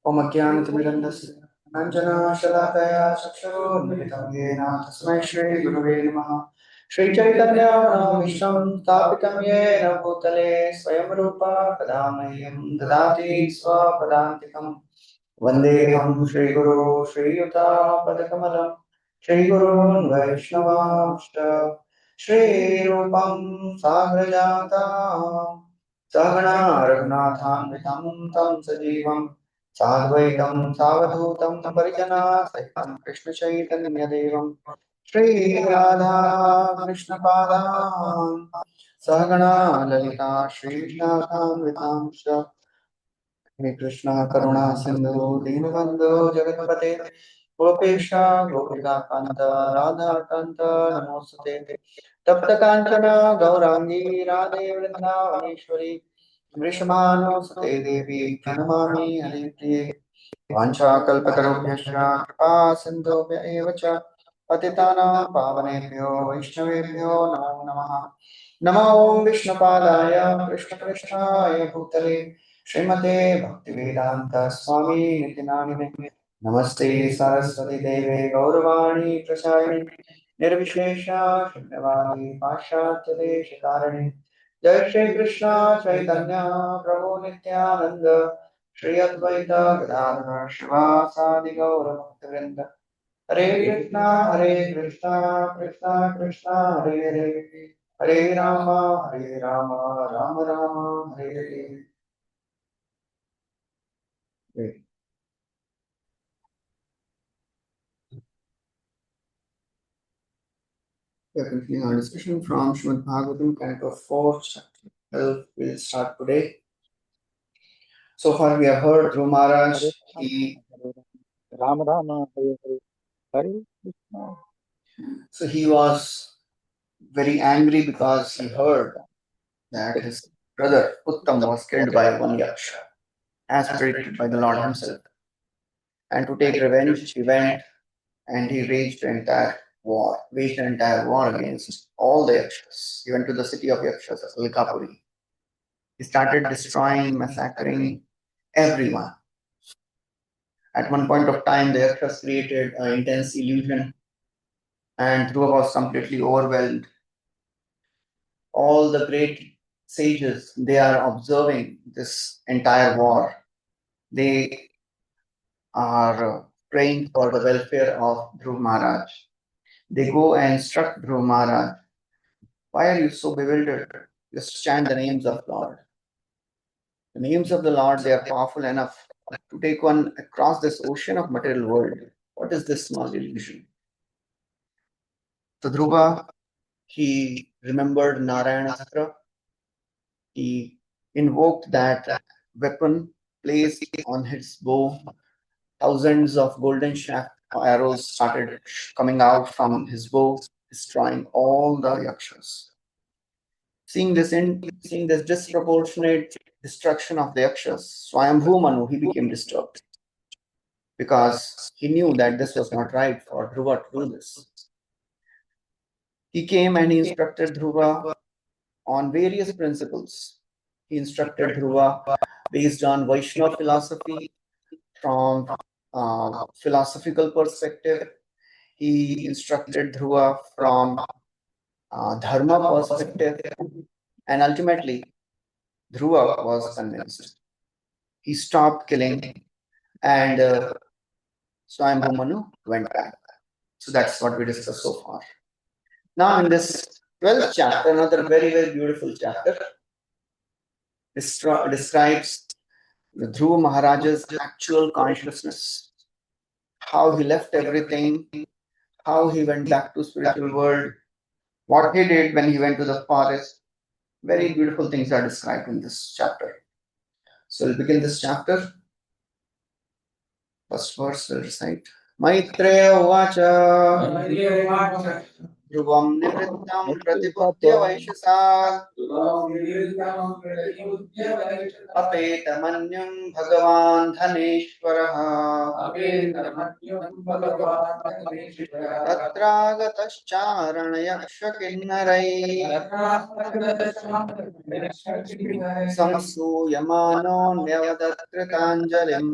ओम अज्ञानतिमिरन्धस्य अञ्जनाशलाकया चक्षुरुन्मिलितं येन तस्मै श्रीगुरवे नमः। श्रीचैतन्यमनोभीष्टं स्थापितं येन भूतले स्वयं रूपा कदा मह्यं ददाति स्वपदान्तिकम्। वन्देऽहं श्रीगुरो श्रीयुतापदकमलं श्रीगुरून् वैष्णवांश्च श्रीरूपं साग्रजातां सहगणा रघुनाथान्वितं तं सजीवं साद्वैतं सावधूतं परिजनासहितं कृष्णचैतन्यदेवं श्रीराधा कृष्णपादान् सहगणा ललिता श्रीविशाखान्वितांश्च हे कृष्णा करुणा सिंधु दीनबंधु जगतपते गोपेशा गोपिकांत राधा कांत नमोस्तुते तप्त कांचन गौरांगी राधे वृंदावनेश्वरी वृषभानुसुते देवी प्रणमामि हरिप्रिये वाञ्छाकल्पतरुभ्यश्च कृपा सिन्धुभ्य एव च पतितानां पावनेभ्यो वैष्णवेभ्यो नमो नमः। नमो विष्णुपादाय कृष्णकृष्णाय भूतले श्रीमते भक्तिवेदान्त स्वामी निति नामिने नमस्ते सरस्वती देवे गौरवाणी प्रचारिणे निर्विशेष शून्यवादी पाश्चात्य देशकारिणे जय श्री कृष्ण चैतन्य प्रभु नित्यानंद श्री अद्वैत गदाधर शिवासादि गौर भक्तवृंद हरे Krishna Krishna Krishna Hare Hare Hare Ram Ram Ram Hare Hare. We are continuing our discussion from Srimad Bhagavatam, Canto 4, chapter 12. We will start today. So far, we have heard Dhruva Maharaj. Ram Rama Hare Hare Hare Krishna. So he was very angry because he heard that his brother Uttam was killed by one yaksha, as predicted by the Lord himself. And to take revenge, he went and he waged an entire war against all the yakshas. He went to the city of yakshas, Alkapuri. He started destroying, massacring everyone. At one point of time, the yakshas created an intense illusion, and Dhruva was completely overwhelmed. All the great sages, they are observing this entire war. They are praying for the welfare of Dhruva Maharaj. They go and instruct Dhruva Maharaj, why are you so bewildered? Just chant the names of Lord. The names of the Lord, they are powerful enough to take one across this ocean of material world. What is this small illusion? So Dhruva, he remembered Narayanastra. He invoked that weapon placed on his bow. Thousands of golden shaft arrows started coming out from his bow, destroying all the yakshas. Seeing this disproportionate destruction of the yakshas, Swayambhu Manu, he became disturbed because he knew that this was not right for Dhruva to do this. He came and he instructed Dhruva on various principles. He instructed Dhruva based on Vaishnava philosophy from philosophical perspective. He instructed Dhruva from dharma perspective, and ultimately Dhruva was convinced. He stopped killing, and Swayambhu Manu went back. So that's what we discussed so far. Now in this 12th chapter, another very, very beautiful chapter, describes the Dhruva Maharaja's actual consciousness, how he left everything, how he went back to spiritual world, what he did when he went to the forest. Very beautiful things are described in this chapter. So we'll begin this chapter. First verse we'll recite. Maitreya Uvacha ध्रुवं निवृत्तं प्रतिबुध्य वैशसात् अपेतमन्युं भगवान् धनेश्वरः तत्रागतश्चारणयक्षकिन्नरैः संसूयमानो न्यवदत्कृताञ्जलिम्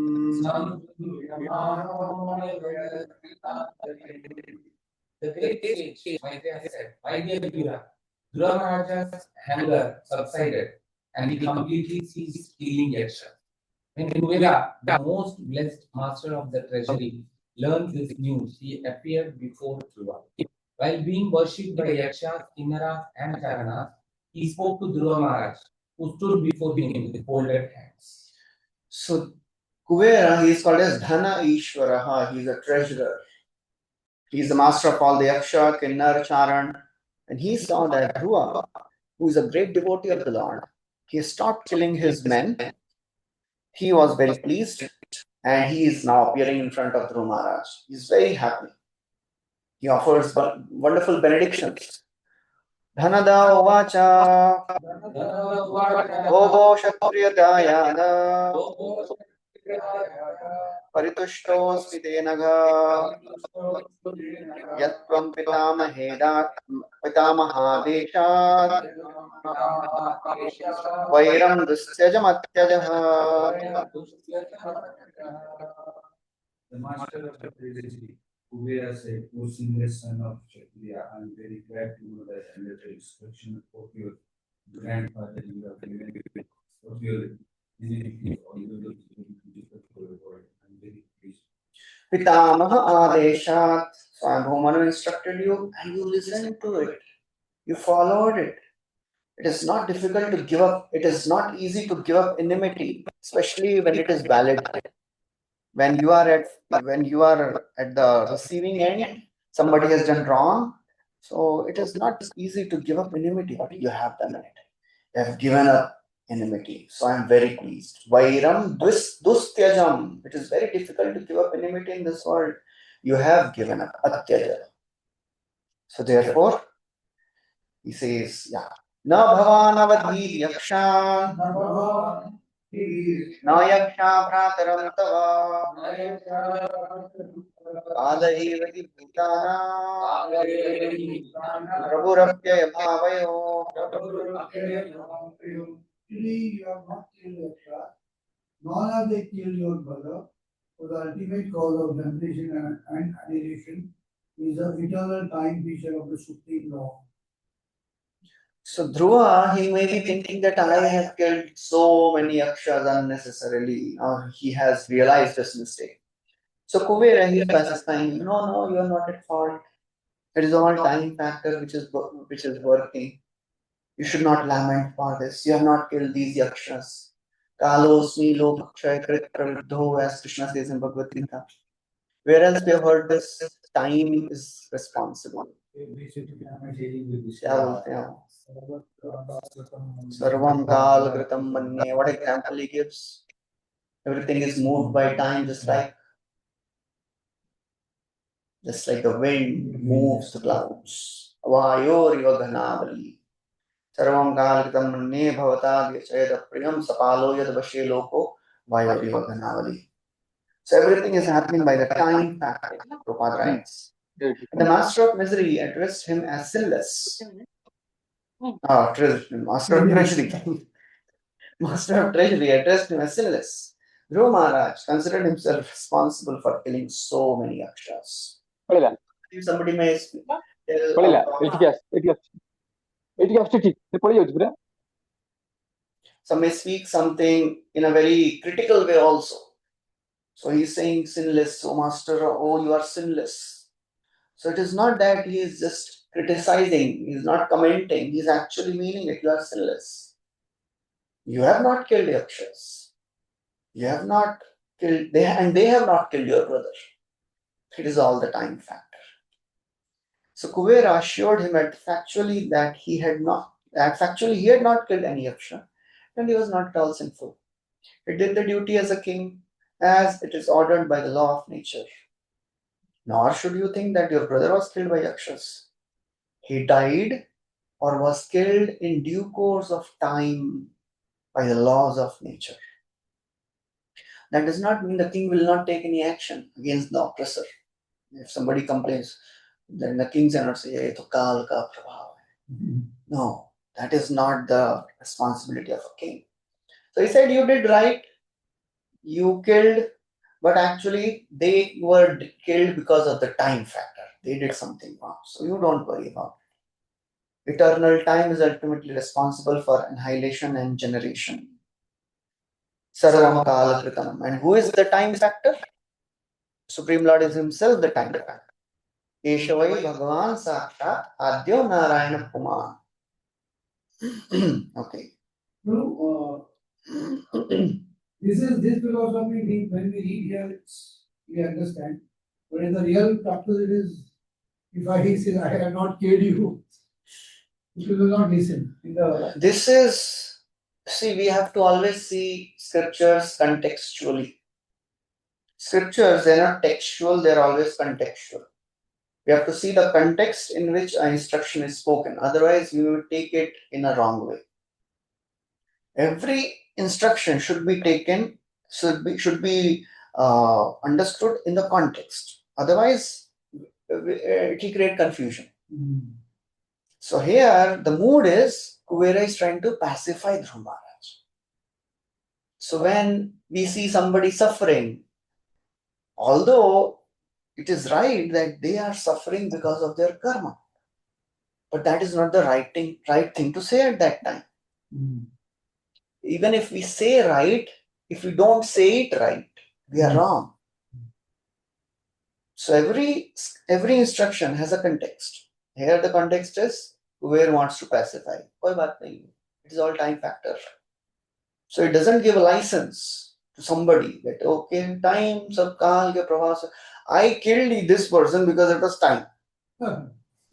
The great sage Vaibhav said, "My dear Dhruva, Dhruva Maharaja's anger subsided and he completely ceased killing Yaksha. When Kuvera, the most blessed master of the treasury, learned this news, he appeared before Dhruva. While being worshipped by Yakshas, Kinnaras, and Charanas, he spoke to Dhruva Maharaj, who stood before him with folded hands. So Kuvera, he is called as Dhana Ishwaraha, he is a treasurer. He is the master of all the Yaksha, Kinnar, Charan, and he saw that Dhruva, who is a great devotee of the Lord, he stopped killing his men. He was very pleased, and he is now appearing in front of Dhruva Maharaj. He is very happy. He offers wonderful benedictions. Dhanada Uvacha Bhobo Kshatriyadayana Paritushto'smi Tenagha Yatvam Pitamahadeshat Vairam Dustyajamatyajah. The master of the treasury, Kubera said, O sinless son of Kshatriya, I am very glad to know that under the instruction of your grandfather you have given of your anything or your word. I am very pleased. Pitamaha Adeshat. Swambhumanu instructed you and you listened to it. You followed it. It is not difficult to give up. It is not easy to give up enmity, especially when it is valid. When you are at the receiving end, somebody has done wrong. So it is not easy to give up enmity, but you have done it. You have given up enmity. So I am very pleased. Vairam dustyajam. It is very difficult to give up enmity in this world. You have given up atyaja. So therefore, he says, yeah. Na bhavanavadhi yakshan. Na yaksha bhrataram tava. Adahivati bhutana. Prabhurapyaya bhavayo. Today you have not killed your brother, nor have they killed your brother, for the ultimate cause of damnation and annihilation is the eternal time feature of the Supreme Law. So Dhruva, he may be thinking that I have killed so many yakshas unnecessarily, or he has realized his mistake. So Kuvera, he is pacifying, no, you are not at fault. It is all time factor which is working. You should not lament for this. You have not killed these yakshas. Kalosmi lokakshay krit praviddho, as Krishna says in Bhagavad Gita. Whereas we have heard this, time is responsible. क्या बोलते हैं वो? Sarvam kal kritam manye. What example he gives? Everything is moved by time, just like the wind moves the clouds. Vayoriva ghanavali. Sarvam kal kritam manye bhavata yachayada priyam sapalo yad vashe loko vayoriva ghanavali. So everything is happening by the time factor. Prabhupada writes. The master of misery addressed him as sinless. Master of treasury. Master of treasury addressed him as sinless. Dhruva Maharaj considered himself responsible for killing so many yakshas. If somebody may some may speak something in a very critical way also. So he is saying sinless, oh master, oh you are sinless. So it is not that he is just criticizing, he is not commenting, he is actually meaning it, you are sinless. You have not killed yakshas. You have not killed, they have not killed your brother. It is all the time factor. So Kuvera assured him that factually he had not killed any yaksha, and he was not at all sinful. He did the duty as a king, as it is ordered by the law of nature. Nor should you think that your brother was killed by yakshas. He died or was killed in due course of time by the laws of nature. That does not mean the king will not take any action against the oppressor. If somebody complains, then the king cannot say, "Ye to kal ka prabhav hai." No, that is not the responsibility of a king. So he said, "You did right, you killed, but actually they were killed because of the time factor. They did something wrong. So you don't worry about it. Eternal time is ultimately responsible for annihilation and generation. Sarvam kala kritam. And who is the time factor? Supreme Lord is himself the time factor. Eshavai Bhagavan Sakshat Adyo Narayana Puman." Okay. No, this philosophy when we read here, we understand. But in the real practice, it is if I say I have not killed you, you will not listen. This is, see, we have to always see scriptures contextually. Scriptures, they're not textual, they're always contextual. We have to see the context in which an instruction is spoken. Otherwise, we will take it in a wrong way. Every instruction should be taken, should be understood in the context. Otherwise, it will create confusion. So here, the mood is Kuvera is trying to pacify Dhruva Maharaj. So when we see somebody suffering, although it is right that they are suffering because of their karma, but that is not the right thing to say at that time. Even if we say right, if we don't say it right, we are wrong. So every instruction has a context. Here the context is Kuber wants to pacify. Koi baat nahi. It is all time factor. So it doesn't give a license to somebody that okay, time, sab kaal ke prabhav se, I killed this person because it was time.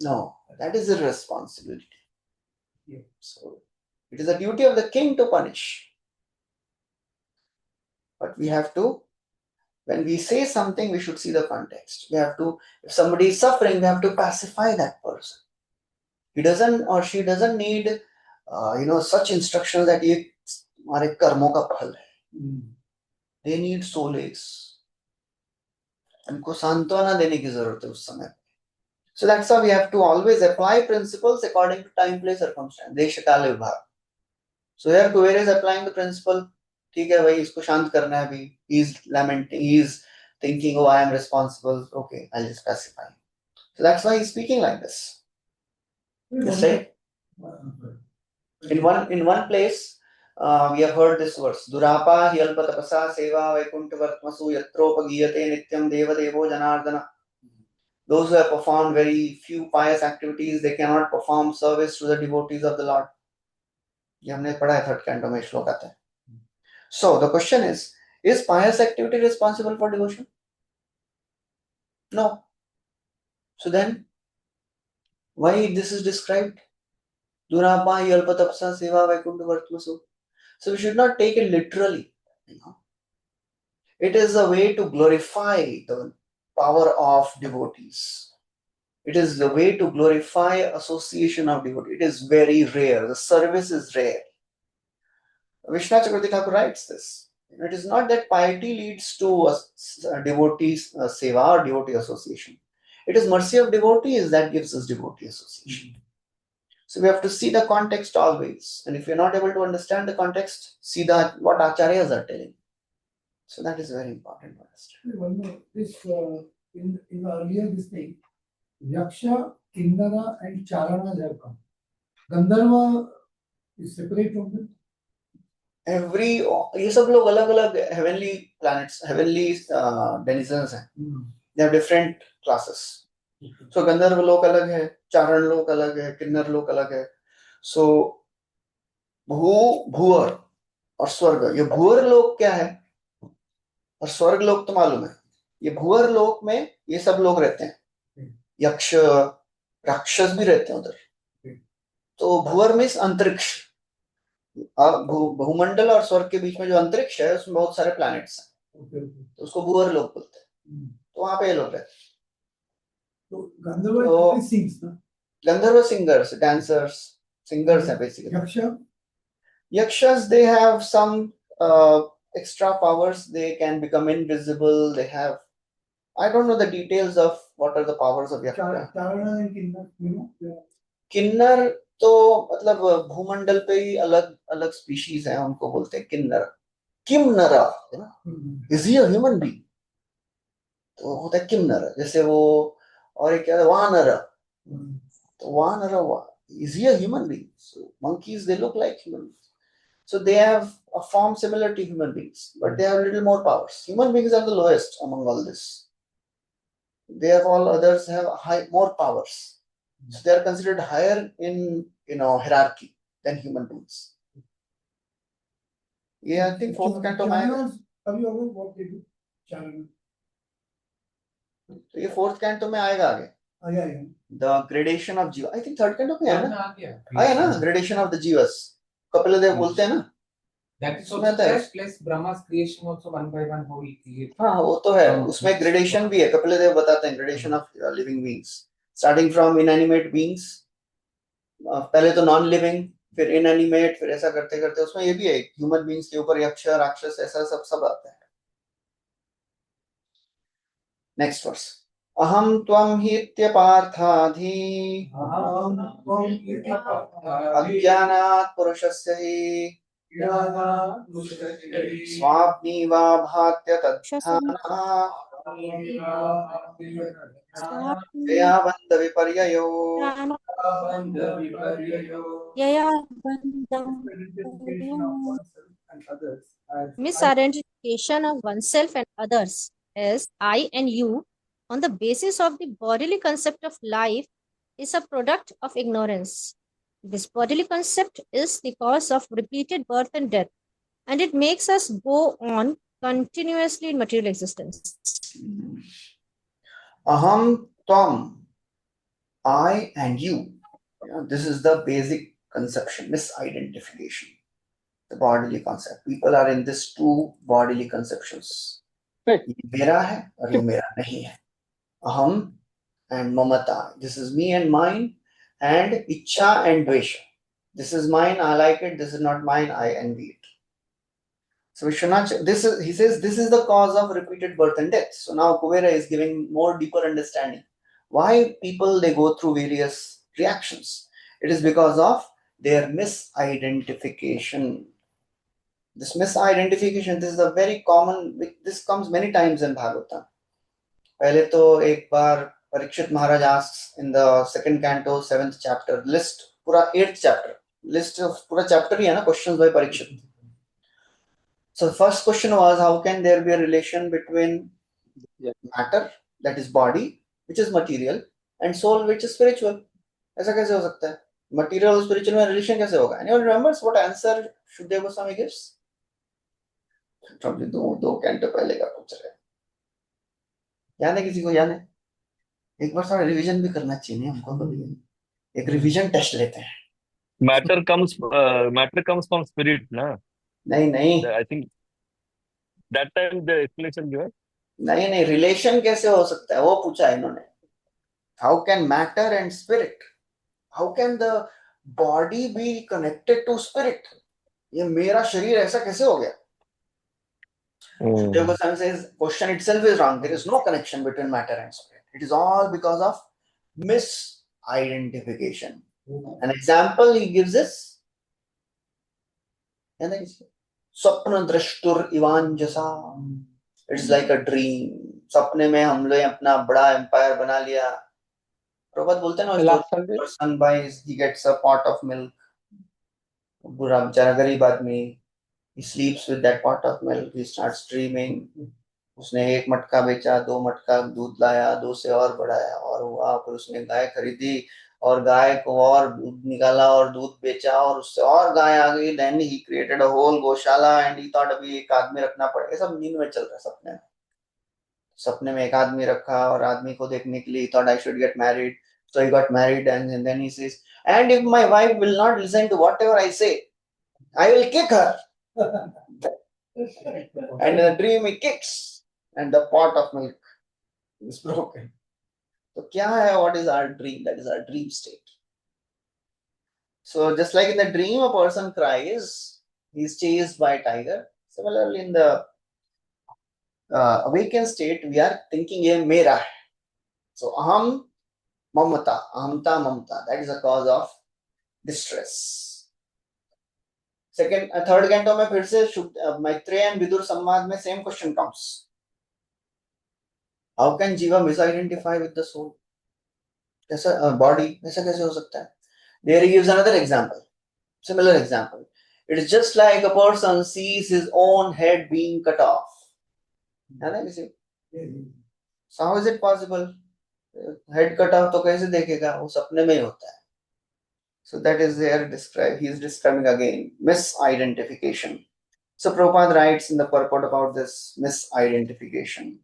No, that is irresponsibility. So it is the duty of the king to punish. But we have to, when we say something, we should see the context. We have to, if somebody is suffering, we have to pacify that person. He doesn't or she doesn't need, such instructions that ye हमारे कर्मों का फल है. They need solace. उनको सांत्वना देने की जरूरत है उस समय. So that's how we have to always apply principles according to time, place, circumstance. देश काल विभाग. So here Kuber is applying the principle. ठीक है भाई, इसको शांत करना है अभी. He is lamenting. He is thinking, oh, I am responsible. Okay, I'll just pacify. So that's why he's speaking like this. Yes, right? In one place, we have heard this verse. Durapa hyalpa tapasa seva vaikunthavartmasu yatropagiyate nityam deva devo janardana. Those who have performed very few pious activities, they cannot perform service to the devotees of the Lord. ये हमने पढ़ा है third canto में श्लोक आता है. So the question is pious activity responsible for devotion? No. So then, why this is described? Durapa yalpa tapsa seva vaikunthavartmasu. So we should not take it literally. It is a way to glorify the power of devotees. It is the way to glorify association of devotees. It is very rare. The service is rare. Vishnu Chakravarti Thakur writes this. It is not that piety leads to devotees seva or devotee association. It is mercy of devotees that gives us devotee association. So we have to see the context always. And if we are not able to understand the context, see that what acharyas are telling. So that is very important to understand. One more, this in the earlier this thing, Yaksha, Kindara and Charana have come. Gandharva is separate from them. ये सब लोग अलग अलग heavenly planets, heavenly denizens हैं. They have different classes. So गंधर्व लोक अलग है, चारण लोक अलग है, किन्नर लोक अलग है. So भूअर और स्वर्ग, ये भूअर लोक क्या है और स्वर्ग लोक तो मालूम है. ये भूअर लोक में ये सब लोग रहते हैं, यक्ष राक्षस भी रहते हैं उधर. तो भूअर में अंतरिक्ष, भूमंडल और स्वर्ग के बीच में जो अंतरिक्ष है उसमें बहुत सारे प्लैनेट्स हैं, तो उसको भूअर लोक बोलते हैं. तो वहां पे ये लोग रहते हैं. तो गंधर्व Gandharva singers, dancers, singers are basically. Yaksha? Yakshas, they have some extra powers. They can become invisible. They have, I don't know the details of what are the powers of Yaksha. Charana and Kinnar, you know? Yeah. किन्नर तो मतलब भूमंडल पे ही अलग अलग species है, उनको बोलते हैं किन्नर. Kimnara is he a human being, तो होता है किमनर. जैसे वो और एक क्या है वानर, तो वानर is he a human being? So monkeys, they look like human beings. So they have a form similar to human beings, but they have little more powers. Human beings are the lowest among all this. They have all others have more powers. So they are considered higher in hierarchy than human beings. Yeah, I think fourth canto में आएगा. Have you ever what they do? Charana. तो ये fourth canto में आएगा आगे. आया. The gradation of jiva. I think third canto में है ना? आ गया. आया ना gradation of the jivas. Kapil Dev बोलते हैं ना. That is also there, plus Brahma's creation also one by one how he created. हाँ वो तो है, उसमें gradation भी है. कपिल देव बताते हैं gradation of living beings, starting from inanimate beings. पहले तो नॉन लिविंग, फिर इनएनिमेट, फिर ऐसा करते करते उसमें ये भी है ह्यूमन बीइंग्स के ऊपर यक्ष राक्षस ऐसा सब आता है. Next verse. अहम त्वं हीत्यपार्थाधि अज्ञानात् पुरुषस्य हि स्वाप्नीवा भात्य तद्धानः दयाबन्ध विपर्ययो. Misidentification of oneself and others as I and you on the basis of the bodily concept of life is a product of ignorance. This bodily concept is the cause of repeated birth and death, and it makes us go on continuously in material existence. Aham tvam, I and you. This is the basic conception, misidentification, the bodily concept. People are in this two bodily conceptions. ये मेरा है और ये मेरा नहीं है. Aham and mamata. This is me and mine, and ichha and dvesha. This is mine, I like it. This is not mine, I envy it. So Vishwanath, he says this is the cause of repeated birth and death. So now Kuvera is giving more deeper understanding. Why people they go through various reactions. It is because of their misidentification. This misidentification, this is a very common, this comes many times in Bhagavatam. पहले तो एक बार Parikshit Maharaj asks in the second canto, 7th chapter, list, पूरा 8th chapter, list of पूरा chapter ही है ना, questions by Parikshit. So the first question was, how can there be a relation between matter, that is body, which is material, and soul, which is spiritual? ऐसा कैसे हो सकता है? Material और spiritual में relation कैसे होगा? Anyone remembers what answer Shukdev Goswami gives? Probably दो canto पहले का पूछ रहे हैं. याद है किसी को? याद है? एक बार थोड़ा रिवीजन भी करना चाहिए नहीं हमको कभी. एक रिवीजन टेस्ट लेते हैं. Matter comes from spirit, na? नहीं. I think that time the explanation given. नहीं रिलेशन कैसे हो सकता है वो पूछा इन्होंने. How can matter and spirit? How can the body be connected to spirit? ये मेरा शरीर ऐसा कैसे हो गया? Shukdev Goswami says question itself is wrong. There is no connection between matter and spirit. It is all because of misidentification. An example he gives is स्वप्न दृष्टुर इवांजसा. It's like a dream. सपने में हम लोग अपना बड़ा एम्पायर बना लिया. प्रभात बोलते हैं ना, person buys, he gets a pot of milk. बुरा बेचारा गरीब आदमी, he sleeps with that pot of milk. He starts dreaming. उसने एक मटका बेचा, 2 मटका दूध लाया, 2 से और बढ़ाया और हुआ. फिर उसने गाय खरीदी और गाय को और दूध निकाला और दूध बेचा और उससे और गाय आ गई. Then he created a whole गौशाला and he thought अभी एक आदमी रखना पड़ेगा. सब नींद में चल रहा है. सपने में एक आदमी रखा और आदमी को देखने के लिए he thought I should get married. So he got married and then he says, and if my wife will not listen to whatever I say, I will kick her. And in the dream he kicks and the pot of milk is broken. So क्या है? What is our dream? That is our dream state. So just like in the dream, a person cries, he's chased by a tiger. Similarly, in the awakened state, we are thinking, "Ye mera hai." So aham mamata, ahamta mamata. That is the cause of distress. Third canto में फिर से Maitreya and Vidur संवाद में same question comes. How can jiva misidentify with the soul? ऐसा body ऐसा कैसे हो सकता है? There he gives another example, similar example. It is just like a person sees his own head being cut off. है ना किसी? So how is it possible? Head cut off तो कैसे देखेगा? वो सपने में ही होता है. So that is there described. He is describing again misidentification. So Prabhupada writes in the purport about this misidentification.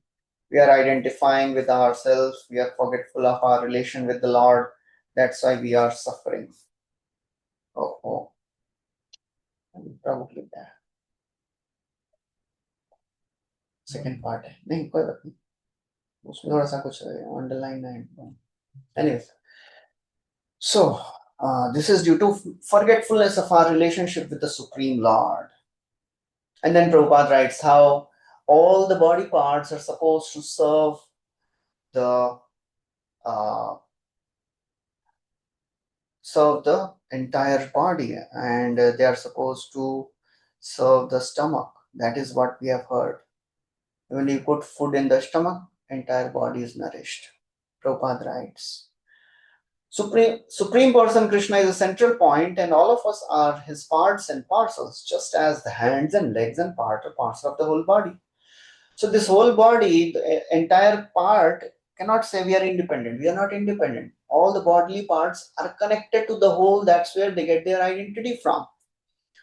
We are identifying with ourselves. We are forgetful of our relation with the Lord. That's why we are suffering. Oh. Probably that. Second part है. नहीं कोई बात नहीं. उसमें थोड़ा सा कुछ underline है. Anyways. So, this is due to forgetfulness of our relationship with the Supreme Lord. And then Prabhupada writes how all the body parts are supposed to serve the entire body, and they are supposed to serve the stomach. That is what we have heard. When you put food in the stomach, entire body is nourished. Prabhupada writes. Supreme Person Krishna is a central point, and all of us are his parts and parcels, just as the hands and legs and parts are parts of the whole body. So this whole body, the entire part, cannot say we are independent. We are not independent. All the bodily parts are connected to the whole. That's where they get their identity from.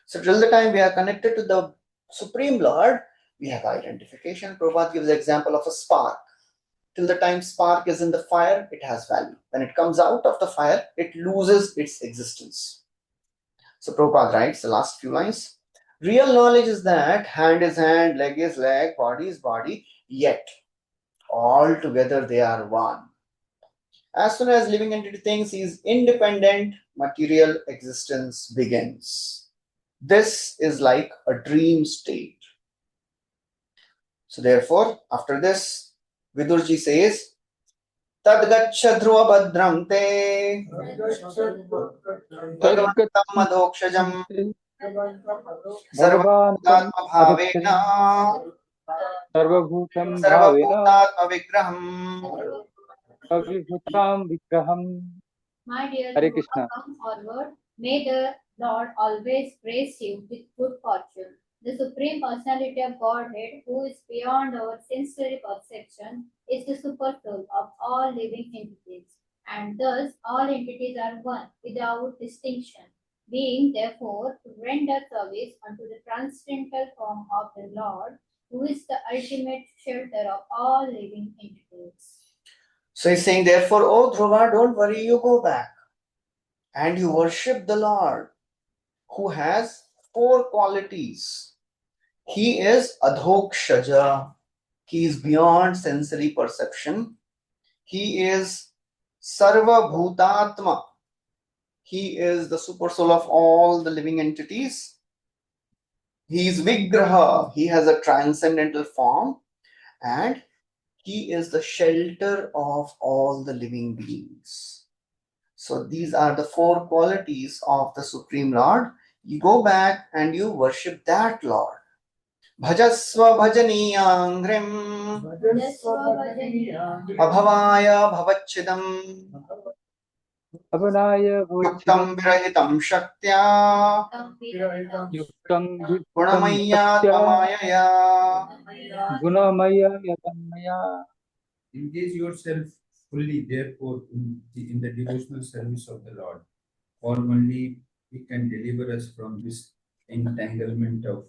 So till the time we are connected to the Supreme Lord, we have identification. Prabhupada gives the example of a spark. Till the time spark is in the fire, it has value. When it comes out of the fire, it loses its existence. So Prabhupada writes the last few lines. Real knowledge is that hand is hand, leg is leg, body is body, yet all together they are one. As soon as living entity thinks he is independent, material existence begins. This is like a dream state. So therefore, after this, Vidurji says, Tadgaccha dhruva badram te bhagavantam madhokshajam भगवान् sarvabhutatma bhavena सर्वभूतं Bhaven sarvabhutatma vigraham. अविभूतां विग्रहम्. My dear Hare Dhruva, Krishna. come forward. May the Lord always grace you with good fortune. The Supreme Personality of Godhead, who is beyond our sensory perception, is the super soul of all living entities. And thus, all entities are one, without distinction. Being, therefore, to render service unto the transcendental form of the Lord, who is the ultimate shelter of all living entities. So he's saying, therefore, oh Dhruva, don't worry, you go back and you worship the Lord, who has 4 qualities. He is adhokshaja. He is beyond sensory perception. He is sarva bhutatma. He is the super soul of all the living entities. He is vigraha. He has a transcendental form, and he is the shelter of all the living beings. So these are the 4 qualities of the Supreme Lord. You go back and you worship that Lord. Bhajasva bhajaniyangrim abhavaya bhavachidam अवनाय yuktam भवच्छिदम् virahitam shaktya युक्तं वित्तं gunamaya Satya tamaya. गुणमय यतमया. Engage yourself fully, therefore, in the devotional service of the Lord. For only He can deliver us from this entanglement of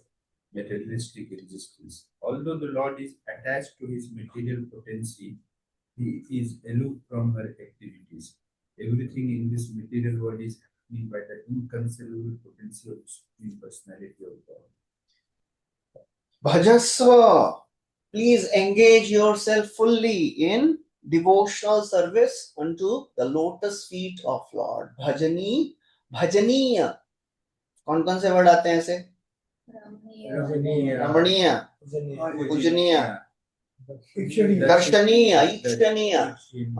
materialistic existence. Although the Lord is attached to His material potency, He is aloof from her activities. Everything in this material world is happening by the inconceivable potency of the Supreme Personality of God. Bhajasva, please engage yourself fully in devotional service unto the lotus feet of Lord. Bhajani भजनीय, कौन कौन से word आते हैं ऐसे? रमणीय, पूजनीय, दर्शनीय, ईक्षणीय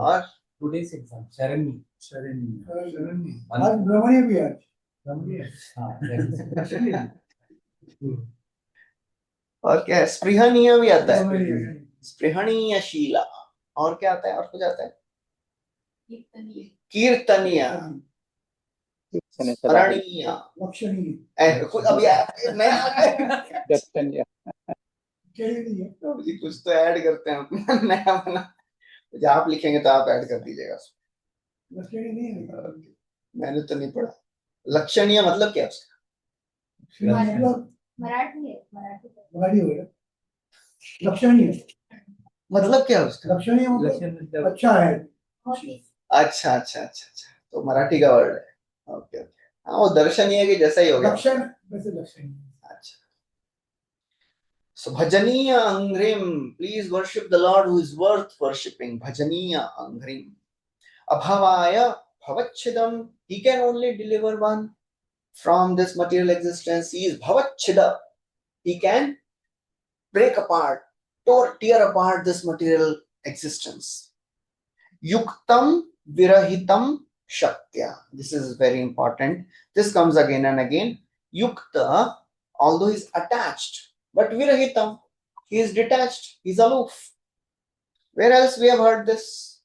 और Today's exam, Sharani. आज भ्रमणीय भी आज और क्या है? स्पृहणीय भी आता है, स्पृहणीय शीला। और क्या आता है? और कुछ आता है? कीर्तनीय, स्मरणीय, लक्षणीय दर्शनीय कुछ तो ऐड करते हैं अपना नया बना। जब आप लिखेंगे तो आप ऐड कर दीजिएगा। लक्षणीय नहीं है मैंने तो नहीं पढ़ा। लक्षणीय मतलब क्या है उसका? मतलब मराठी है, मराठी होगा लक्षणीय मतलब क्या है उसका? लक्षणीय मतलब अच्छा है अच्छा अच्छा अच्छा अच्छा, तो मराठी का वर्ड है। ओके ओके, हाँ वो दर्शनीय के जैसा ही हो गया। लक्षण वैसे लक्षणीय अच्छा, so bhajaniya angrim, please worship the Lord who is worth worshipping. Bhajaniya angrim. Abhavaya bhavachidam, he can only deliver one from this material existence. He is bhavachida, he can break apart, tear apart this material existence. Yuktam virahitam shaktya, this is very important. This comes again and again. Yukta, although he is attached, but virahitam, he is detached, he is aloof. Where else we have heard this?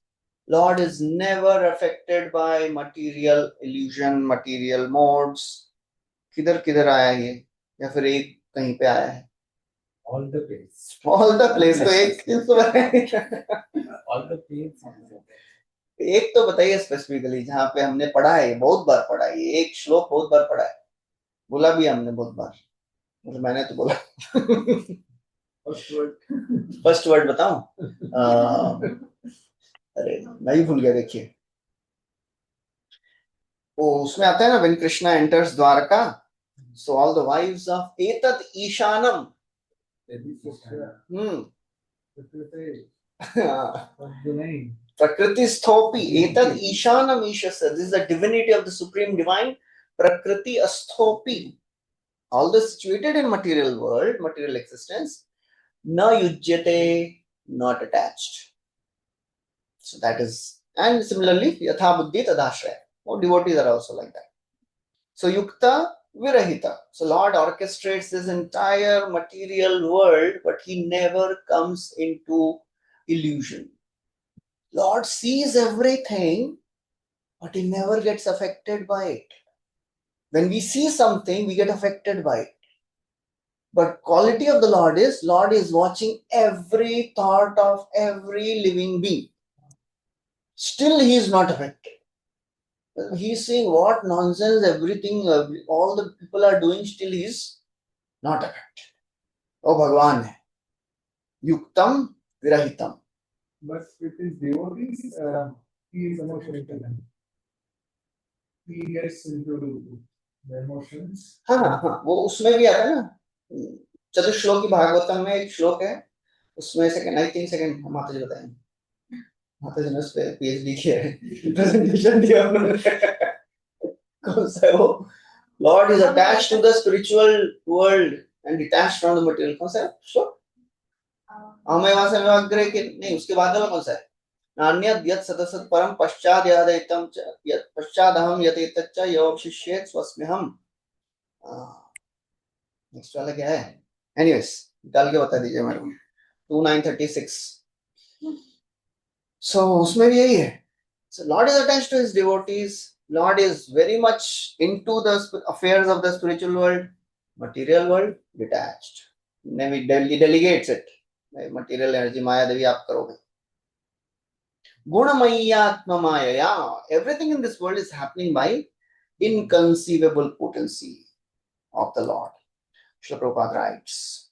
Lord is never affected by material illusion, material modes. किधर किधर आया ये, या फिर एक कहीं पे आया है? All the place. All the place, तो एक चीज तो बताइए। All the place. एक तो बताइए स्पेसिफिकली जहाँ पे हमने पढ़ा है, बहुत बार पढ़ा है, ये एक श्लोक बहुत बार पढ़ा है, बोला भी हमने बहुत बार, मतलब मैंने तो बोला। फर्स्ट वर्ड बताऊं? अरे मैं ही भूल गया, देखिए वो उसमें आता है ना, when Krishna enters Dwarka, so all the wives of एतद ईशानम, प्रकृति स्थोपी एतद ईशानम ईशस्य, this is the divinity of the supreme divine, प्रकृति स्थोपी, all this situated in material world, material existence, na yujyate, not attached. So that is, and similarly yatha buddhi tadashraya, more devotees are also like that. So yukta virahita, so Lord orchestrates this entire material world, but he never comes into illusion. Lord sees everything, but he never gets affected by it. When we see something, we get affected by it. But quality of the Lord is watching every thought of every living being. Still he is not affected. He is seeing what nonsense everything, all the people are doing, still he is not affected. Oh Bhagwan hai. Yuktam virahitam. but with his devotees he is emotional intelligent. He gets into the emotions. हाँ, वो उसमें भी आता है ना, चतुश्लोकी भागवतम में एक श्लोक है, उसमें सेकंड, आई थिंक सेकंड, माता जी बताएंगे, माता जी ने उस पे पीएचडी किया है, प्रेजेंटेशन दिया उन्होंने। कौन सा है वो? Lord is attached to the spiritual world and detached from the material. कौन सा है श्लोक? अमेवासे मेवाग्रे के नहीं, उसके बाद वाला कौन सा है? नान्यद यत् सदसत् परम पश्चाद यदेतम च यत् पश्चादहम यतेतच्च योवशिष्येत स्वस्म्यहम। नेक्स्ट वाला क्या है? एनीवेज निकाल के बता दीजिए मेरे को। 2936। सो उसमें भी यही है। So Lord is attached to his devotees. Lord is very much into the affairs of the spiritual world. Material world, detached. Maybe delegates it. Material energy, Maya Devi आप करोगे। Gunamaya Maya. Everything in this world is happening by inconceivable potency of the Lord. Srila Prabhupada writes.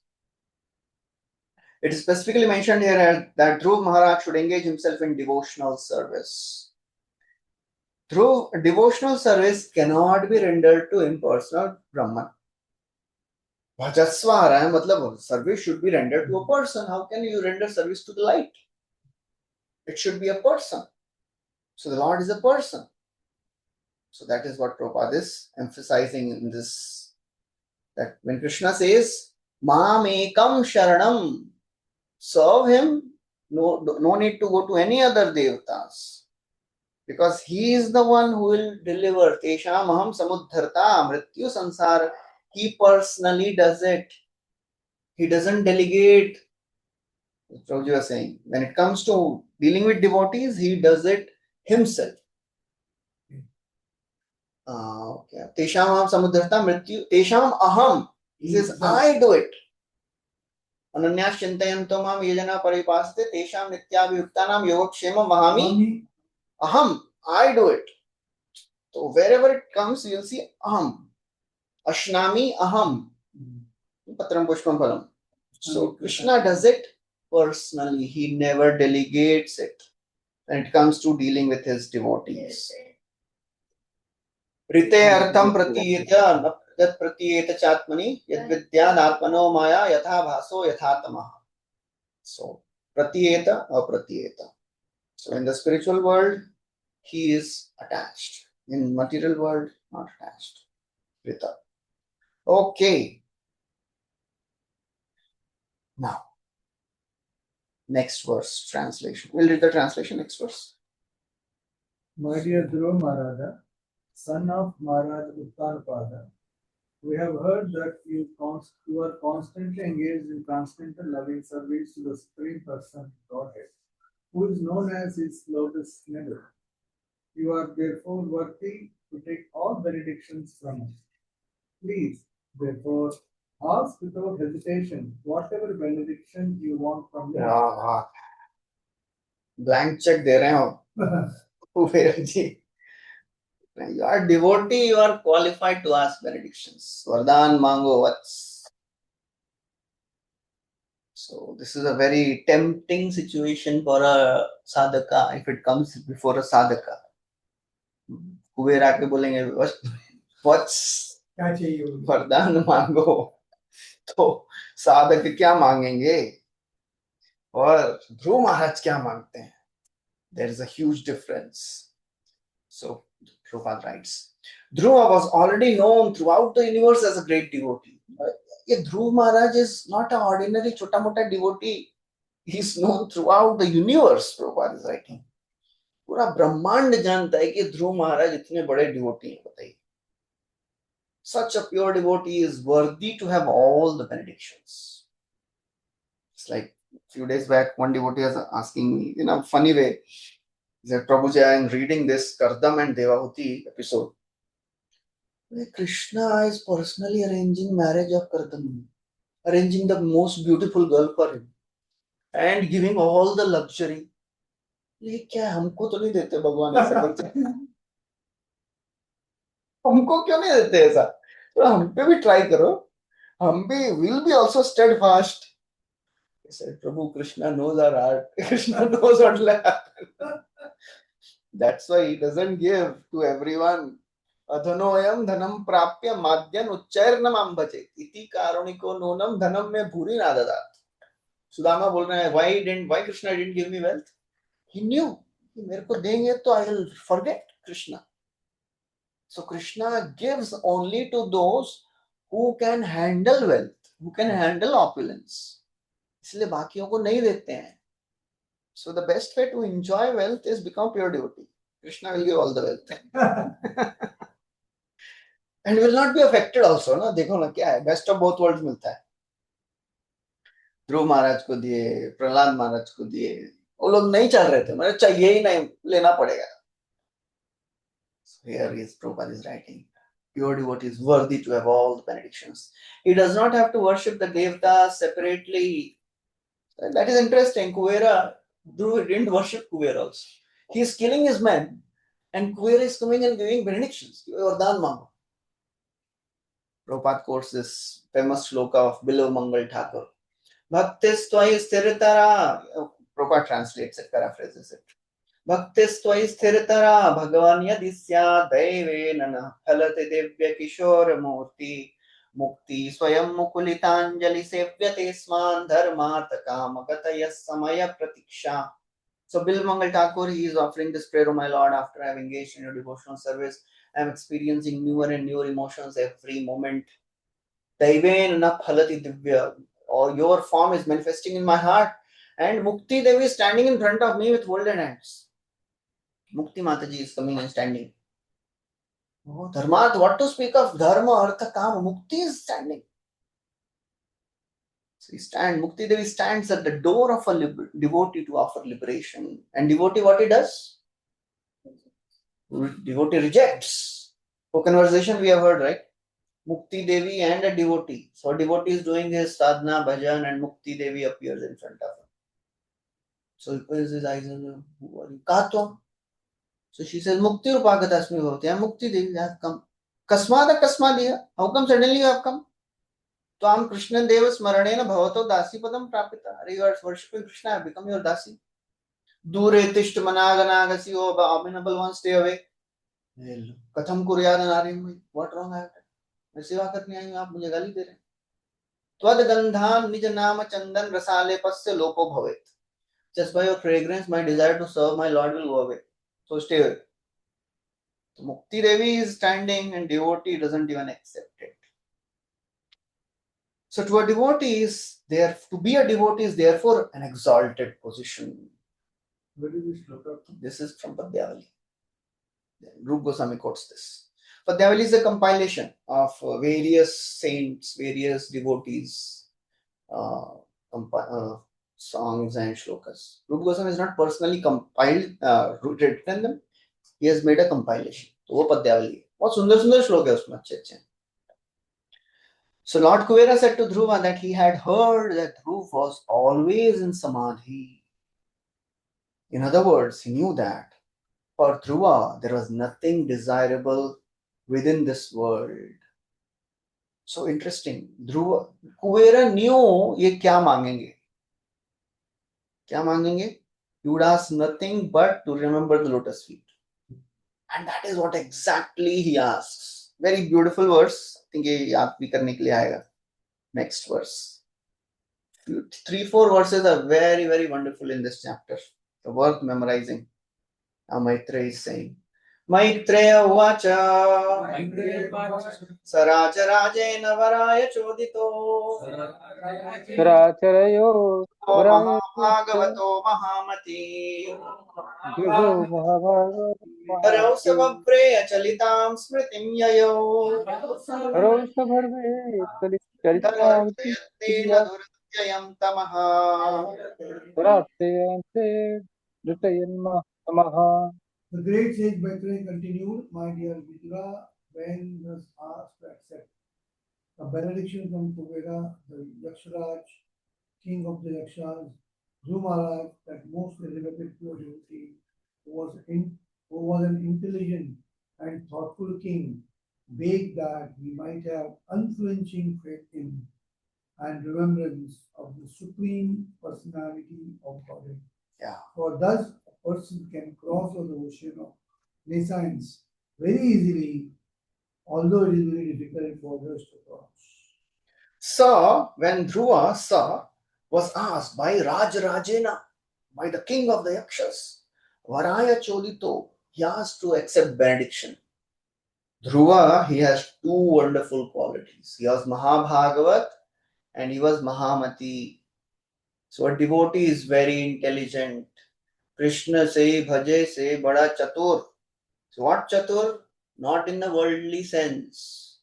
It is specifically mentioned here that Dhruv Maharaj should engage himself in devotional service. Through devotional service cannot be rendered to impersonal Brahman. Bhajasva आ रहा है, मतलब service should be rendered to a person. How can you render service to the light? It should be a person. So the Lord is a person. So that is what Prabhupada is emphasizing in this, that when Krishna says, Mam ekam sharanam, serve him, no need to go to any other devatas. Because he is the one who will deliver. Tesham aham samudharta mrityu sansar. He personally does it. He doesn't delegate. Prabhuji was saying, when it comes to dealing with devotees, he does it himself. Okay. Tesham aham samudharta mrityu. Tesham aham. He says, I do it. Ananyas chintayanto mam yajana paripasate tesham nityabhiyuktanam yogakshemam vahami. Aham. I do it. So wherever it comes, you'll see aham. Ashnami aham. Patram pushpam phalam. So Krishna does it personally. He never delegates it when it comes to dealing with his devotees. Rite artham pratiyeta yat pratiyeta chatmani yad vidyad atmano maya yatha bhaso yatha tamaha. So pratiyeta or pratiyeta. So in the spiritual world, he is attached. In material world, not attached. Rita. Okay. Now, next verse translation. We'll read the translation next verse. My dear Dhruva Maharaja, son of Maharaj Uttanapada, we have heard that you are constantly engaged in transcendental loving service to the Supreme Person, Godhead, who is known as his lotus middle. You are therefore worthy to take all benedictions from us. Please, therefore, ask without hesitation whatever benediction you want from me. Blank check दे रहे हो Kuber ji. You are devotee, you are qualified to ask benedictions. Vardhan mango, what's? So this is a very tempting situation for a sadhaka if it comes before a sadhaka. Kuber आके बोलेंगे what's? क्या चाहिए? वरदान मांगो. तो साधक क्या मांगेंगे और ध्रुव महाराज क्या मांगते हैं? There is a huge difference. So Prabhupada writes, Dhruva was already known throughout the universe as a great devotee. Dhruv Maharaj is not an ordinary chota mota devotee. He is known throughout the universe, Prabhupada is writing. पूरा ब्रह्मांड जानता है कि ध्रुव महाराज इतने बड़े devotee हैं. बताइए. Such a pure devotee is worthy to have all the benedictions. It's like a few days back, one devotee was asking me in a funny way, he said, Prabhuji, I am reading this Kardam and Devahuti episode. Krishna is personally arranging marriage of Kardam, arranging the most beautiful girl for him, and giving all the luxury. ये क्या हमको तो नहीं देते भगवान ऐसा कुछ? हमको क्यों नहीं देते ऐसा? तो हम पे भी ट्राई करो. हम भी will be also steadfast. He said, Prabhu, Krishna knows our heart. Krishna knows what will happen. That's why he doesn't give to everyone. Adhanoyam dhanam prapya madhyan uच्चैर्नम ambhaje iti karoniko nonam dhanam में भूरि नाददात. सुदामा बोल रहे हैं, why Krishna didn't give me wealth? He knew कि मेरे को देंगे तो I will forget Krishna. So Krishna gives only to those who can handle wealth, who can handle opulence. इसलिए बाकियों को नहीं देते हैं. So the best way to enjoy wealth is become pure devotee. Krishna will give all the wealth. And will not be affected also. ना देखो ना क्या है, best of both worlds मिलता है. ध्रुव महाराज को दिए, प्रहलाद महाराज को दिए, वो लोग नहीं चल रहे थे, मतलब चाहिए ही नहीं, लेना पड़ेगा. So here is Prabhupada is writing, pure devotee is worthy to have all the benedictions. He does not have to worship the devatas separately. That is interesting. Kuvera, Dhruva didn't worship Kuvera also. He is killing his men, and Kuvera is coming and giving benedictions. Vardhan Mango. Prabhupada quotes this famous shloka of Bilav Mangal Thakur. Bhaktistvai sthiritara. Prabhupada translates it, paraphrases it. Bhaktistvai sthiritara bhagavan yadisya daivenana phalate devya kishora murti mukti swayam mukulitanjali sevyate sman dharmartha kamagataya samaya pratiksha. So Bill Mangal Thakur, he is offering this prayer, O my Lord, after I have engaged in your devotional service, I'm experiencing newer and newer emotions every moment. Daiven na phalati divya, or your form is manifesting in my heart. And Mukti Devi is standing in front of me with folded hands. Mukti Mataji is coming and standing. Oh, Dharma, what to speak of Dharma, Artha, Kama? Mukti is standing. So Mukti Devi stands at the door of a devotee to offer liberation. And devotee, what he does? Devotee rejects. For conversation we have heard, right? Mukti Devi and a devotee. So devotee is doing his sadhana, bhajan, and Mukti Devi appears in front of him. So he opens his eyes and who are you? Canto. So she says, Mukti Rupagatasmi Bhavati. I am Mukti Devi, I have come. Kasmada Kasmadiya. How come suddenly you have come? Tvam Krishna Deva Smaranena Bhavato Dasi Padam Prapita. Are you are worshipping Krishna? I have become your Dasi. Dure Tishta Managanagasi. Oh, abominable one, stay away. Katham Kuryadanari. What wrong I have done? मैं सेवा करने आई हूँ, आप मुझे गाली दे रहे हैं. त्वद गंधान निज नाम चंदन रसाले पस्य लोपो भवेत. Just by your fragrance, my desire to serve my Lord will go away. So stay away. So Mukti Devi is standing and devotee doesn't even accept it. So to a devotee is there, to be a devotee is therefore an exalted position. Where did this look up? This is from Padyavali. Rup Goswami quotes this. Padyavali is a compilation of various saints, various devotees, songs and shlokas. Rup Goswami has not personally compiled, written them. He has made a compilation. तो वो पद्यावली है. बहुत सुंदर सुंदर श्लोक है उसमें, अच्छे अच्छे. So Lord Kuvera said to Dhruva that he had heard that Dhruv was always in samadhi. In other words, he knew that for Dhruva there was nothing desirable within this world. So interesting. Dhruva, Kuvera knew ये क्या मांगेंगे. क्या मांगेंगे? He would ask nothing but to remember the lotus feet. And that is what exactly he asks. Very beautiful verse. I think ये याद भी करने के लिए आएगा. Next verse. 3-4 verses are very, very wonderful in this chapter. So worth memorizing. Now Maitreya is saying, Maitreya uvacha saracharajena varaya chodito Saracharayo Varaya Mahabhagavato Mahamati Vibho Mahabharata Harau Mahamati Savabhreya Chalitam Smritim Yayo Harosha Bharve Charitam Dharvardayatena Dhuratyayam Tamaha. Sarachayante Ritayanma Samaha. The great sage Maitreya continued, my dear Vidura, when was asked to accept a benediction from Kuvera, the Yaksharaj, king of the Yakshas, Dhruv Maharaj, that most elevated pure devotee, who was an intelligent and thoughtful king, begged that he might have unflinching faith in and remembrance of the supreme personality of Godhead. Yeah. For thus a person can cross the ocean of nescience very easily, although it is very difficult for others to cross. So, when Dhruva was asked by Rajrajena, by the king of the Yakshas, Varaya Chodito, he asked to accept benediction. Dhruva, he has two wonderful qualities. He was Mahabhagavat and he was Mahamati. So a devotee is very intelligent. Krishna se bhaje se bada chatur. So what chatur? Not in the worldly sense.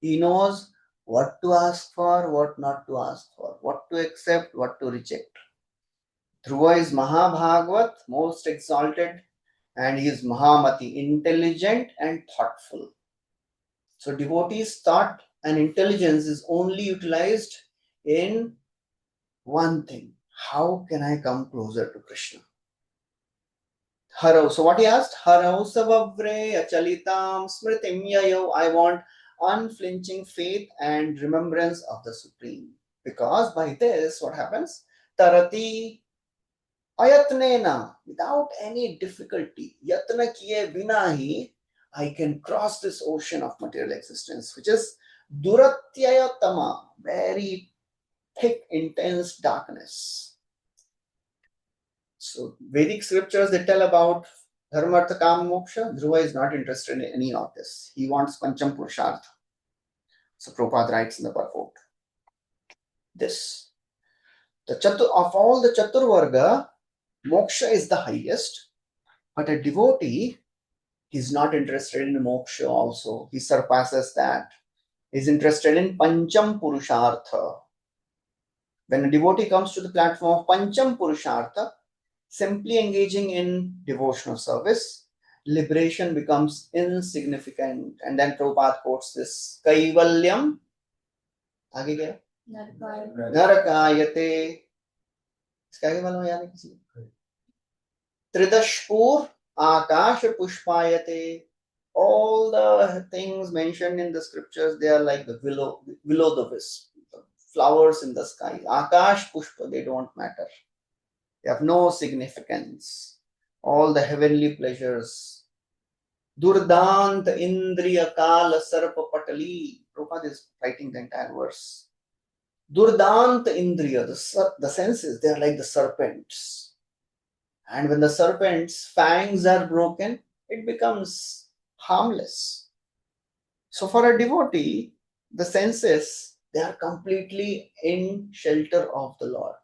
He knows what to ask for, what not to ask for, what to accept, what to reject. Dhruva is Mahabhagavat, most exalted, and he is Mahamati, intelligent and thoughtful. So devotee's thought and intelligence is only utilized in one thing. How can I come closer to Krishna? Harau. So what he asked? Harau savavre achalitam smritim yayo. I want unflinching faith and remembrance of the Supreme. Because by this, what happens? Tarati ayatnena. Without any difficulty. Yatna kiye bina hi. I can cross this ocean of material existence, which is duratyayatama. Very thick, intense darkness. So Vedic scriptures, they tell about Dharma, Artha, Kam, Moksha. Dhruva is not interested in any of this. He wants Pancham Purushartha. So Prabhupada writes in the purport this. Of all the Chaturvarga, Moksha is the highest, but a devotee is not interested in Moksha also. He surpasses that. He is interested in Pancham Purushartha. When a devotee comes to the platform of Pancham Purushartha, simply engaging in devotional service, liberation becomes insignificant. And then Prabhupada quotes this Kaivalyam. आगे क्या? नरकायते. इसका आगे मालूम है यार किसी को? Tridashpur Akash Pushpayate. All the things mentioned in the scriptures, they are like the willow the wisp, the flowers in the sky. Akash Pushpa, they don't matter. They have no significance. All the heavenly pleasures. Durdant Indriya Kala Sarpa Patali. Prabhupada is writing the entire verse. Durdant Indriya, the senses, they are like the serpents. And when the serpent's fangs are broken, it becomes harmless. So for a devotee, the senses, they are completely in shelter of the Lord,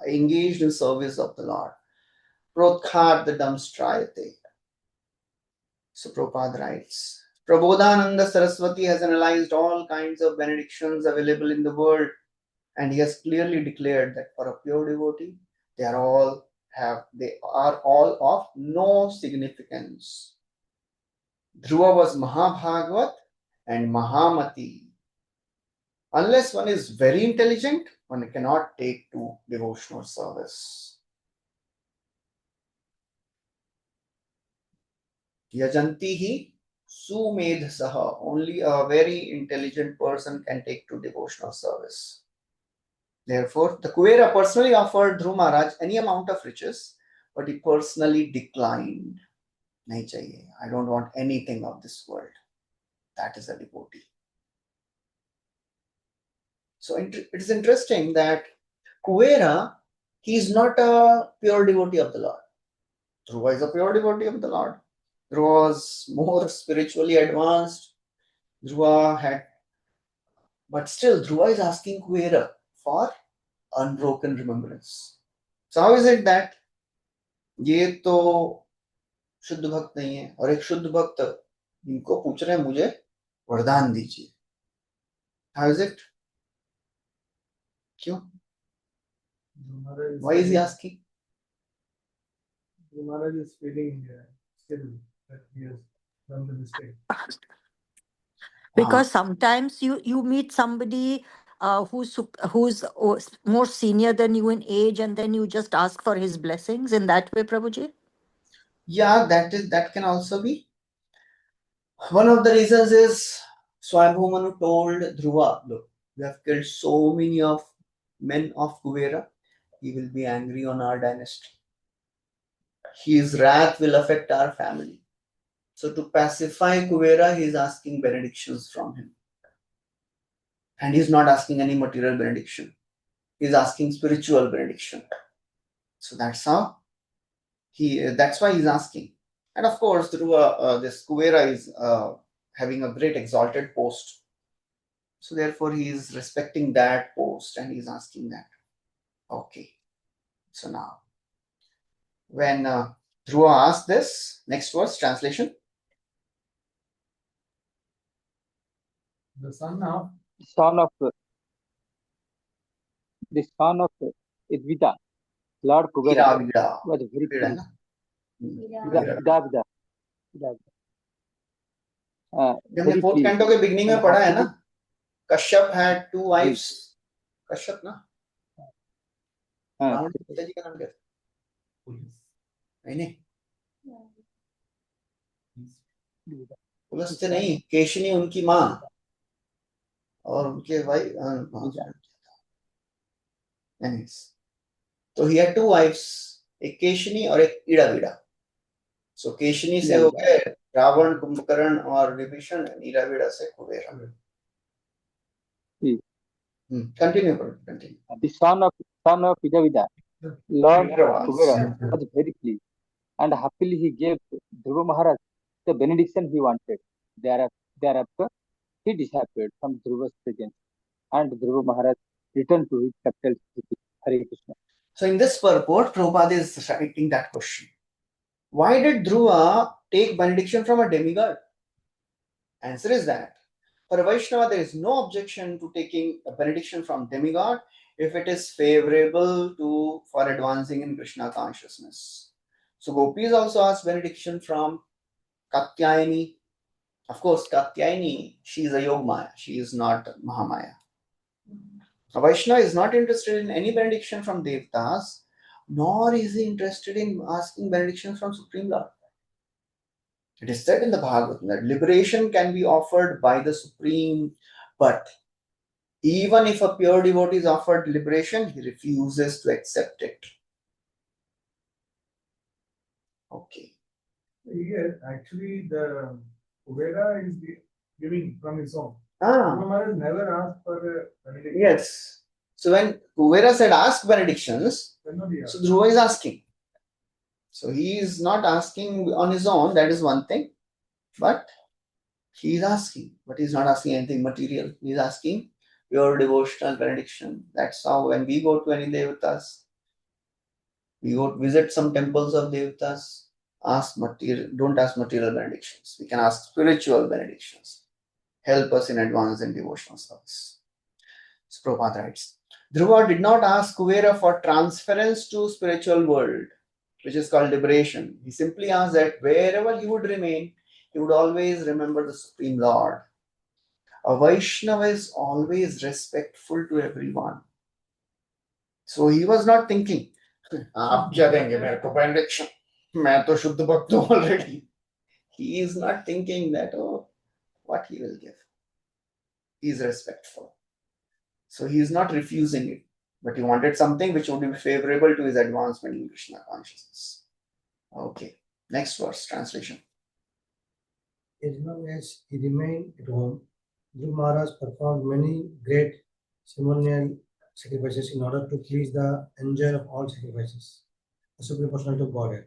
engaged in service of the Lord. Protkhar the Damstrayate. So Prabhupada writes, Prabodhananda Saraswati has analyzed all kinds of benedictions available in the world, and he has clearly declared that for a pure devotee, they are all of no significance. Dhruva was Mahabhagavat and Mahamati. Unless one is very intelligent, one cannot take to devotional service. Yajantihi Sumedhasaha. Only a very intelligent person can take to devotional service. Therefore, the Kuvera personally offered Dhruva Maharaj any amount of riches, but he personally declined. Nahi chahiye. I don't want anything of this world. That is a devotee. So it is interesting that Kuvera, he is not a pure devotee of the Lord. Dhruva is a pure devotee of the Lord. Dhruva was more spiritually advanced. But still Dhruva is asking Kuvera for unbroken remembrance. So how is it that ये तो शुद्ध भक्त नहीं है और एक शुद्ध भक्त इनको पूछ रहे हैं मुझे वरदान दीजिए? How is it? क्यों? Why is he asking? Maharaj is feeling still that he has done the mistake. Because sometimes you meet somebody who's more senior than you in age, and then you just ask for his blessings in that way, Prabhuji. Yeah, that can also be. One of the reasons is Swayambhu Manu told Dhruva, look, we have killed so many of men of Kuvera, he will be angry on our dynasty. His wrath will affect our family. So to pacify Kuvera, he is asking benedictions from him. And he is not asking any material benediction. He is asking spiritual benediction. So that's why he's asking. And of course, this Kuvera is having a great exalted post. So therefore, he is respecting that post and he is asking that. Okay. So now, when Dhruva asked this, next verse, translation. The son of Idvita, Lord Kuvera, Vida. was very Vida, pleased. ना? Vida. हमने fourth canto के beginning में पढ़ा है ना, Kashyap had two wives. Kashyap ना? रावण के पिताजी का नाम क्या था? नहीं पुलस्त्य नहीं, केशिनी उनकी माँ और उनके भाई. तो he had two wives, एक केशिनी और एक ईड़ावीड़ा. So केशिनी से हो गए रावण, कुंभकर्ण और विभीषण, ईड़ावीड़ा से कुबेरा. Continue. The son of Idavida, Lord Kuvera, was very pleased and happily he gave Dhruva Maharaj the benediction he wanted. Thereafter, he disappeared from Dhruva's presence, and Dhruva Maharaj returned to his capital city. Hare Krishna. So in this purport, Prabhupada is writing that question. Why did Dhruva take benediction from a demigod? Answer is that for a Vaishnava, there is no objection to taking a benediction from demigod if it is favorable for advancing in Krishna consciousness. So Gopis also asked benediction from Katyayani. Of course, Katyayani, she is a Yogmaya, she is not Mahamaya. A Vaishnava is not interested in any benediction from Devtas, nor is he interested in asking benediction from Supreme Lord. It is said in the Bhagavatam that liberation can be offered by the Supreme, but even if a pure devotee is offered liberation, he refuses to accept it. Okay. Here, actually, the Kubera is giving from his own. Dhruva Maharaj never asked for a benediction. Yes. So when Kuvera said ask benedictions, so Dhruva is asking. So he is not asking on his own, that is one thing. But he is asking. But he is not asking anything material. He is asking pure devotional benediction. That's how when we go to any devatas, we go to visit some temples of devatas, don't ask material benedictions. We can ask spiritual benedictions. Help us in advance in devotional service. So Prabhupada writes, Dhruva did not ask Kuvera for transference to spiritual world, which is called liberation. He simply asked that wherever he would remain, he would always remember the Supreme Lord. A Vaishnava is always respectful to everyone. So he was not thinking, आप क्या देंगे मेरे को benediction? मैं तो शुद्ध भक्त हूँ already. He is not thinking that, oh, what he will give. He is respectful. So he is not refusing it, but he wanted something which would be favorable to his advancement in Krishna consciousness. Okay, next verse, translation. As long as he remained at home, Dhruva Maharaj performed many great ceremonial sacrifices in order to please the enjoyer of all sacrifices, the Supreme Personality of Godhead.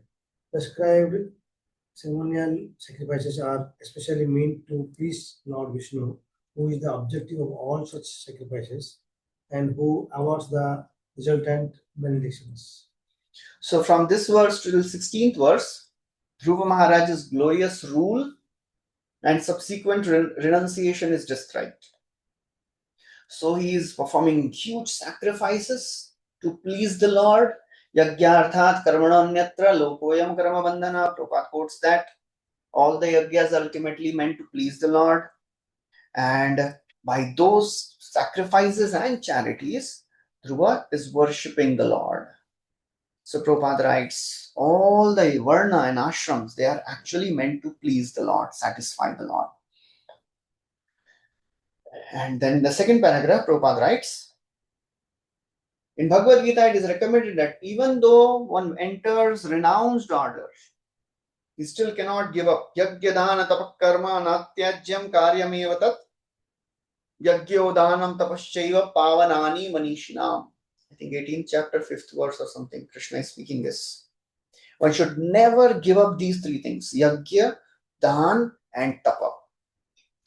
Prescribed ceremonial sacrifices are especially meant to please Lord Vishnu, who is the objective of all such sacrifices and who awards the resultant benedictions. So from this verse to the 16th verse, Dhruva Maharaj's glorious rule and subsequent renunciation is described. So he is performing huge sacrifices to please the Lord. Yagyarthat karmanonyatra lokoyam karma bandhana. Prabhupada quotes that all the yagyas are ultimately meant to please the Lord. And by those sacrifices and charities, Dhruva is worshipping the Lord. So Prabhupada writes, all the varna and ashrams, they are actually meant to please the Lord, satisfy the Lord. And then the second paragraph, Prabhupada writes, in Bhagavad Gita, it is recommended that even though one enters renounced orders, he still cannot give up. Yagyadana tapakarma natyajyam karyameva tat yagyodanam tapaschaiva pavanani manishinam. I think 18th chapter, 5th verse or something, Krishna is speaking this. One should never give up these three things, Yagya, Dan and Tapa.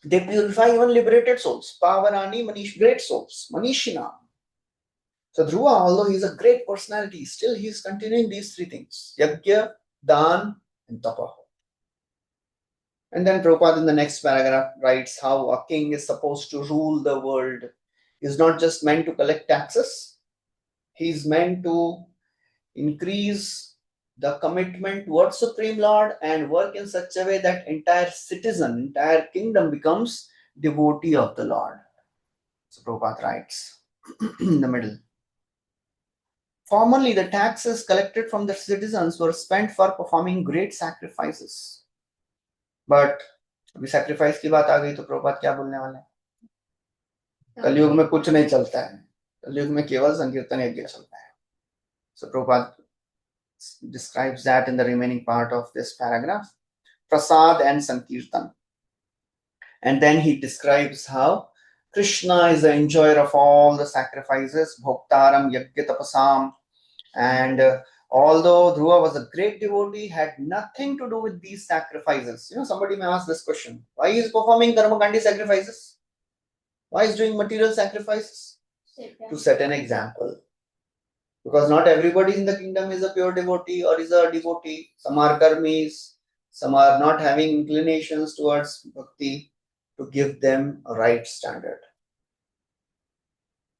They purify even liberated souls. Pavanani, great souls, Manishina. So Dhruva, although he is a great personality, still he is continuing these three things, Yagya, Dan and Tapa. And then Prabhupada in the next paragraph writes how a king is supposed to rule the world. He is not just meant to collect taxes. He is meant to increase the commitment towards Supreme Lord and work in such a way that entire kingdom becomes devotee of the Lord. So Prabhupada writes in the middle. Formerly, the taxes collected from the citizens were spent for performing great sacrifices. But अभी sacrifice की बात आ गई तो प्रभुपाद क्या बोलने वाले हैं? कलयुग में कुछ नहीं चलता है. कलयुग में केवल संकीर्तन यज्ञ चलता है. So Prabhupada describes that in the remaining part of this paragraph, Prasad and Sankirtan. And then he describes how Krishna is the enjoyer of all the sacrifices, Bhoktaram Yagya Tapasam, and Although Dhruva was a great devotee, had nothing to do with these sacrifices. Somebody may ask this question: why is performing karmakandi sacrifices? Why is doing material sacrifices? To set an example. Because not everybody in the kingdom is a pure devotee or is a devotee. Some are karmis, some are not having inclinations towards bhakti, to give them a right standard.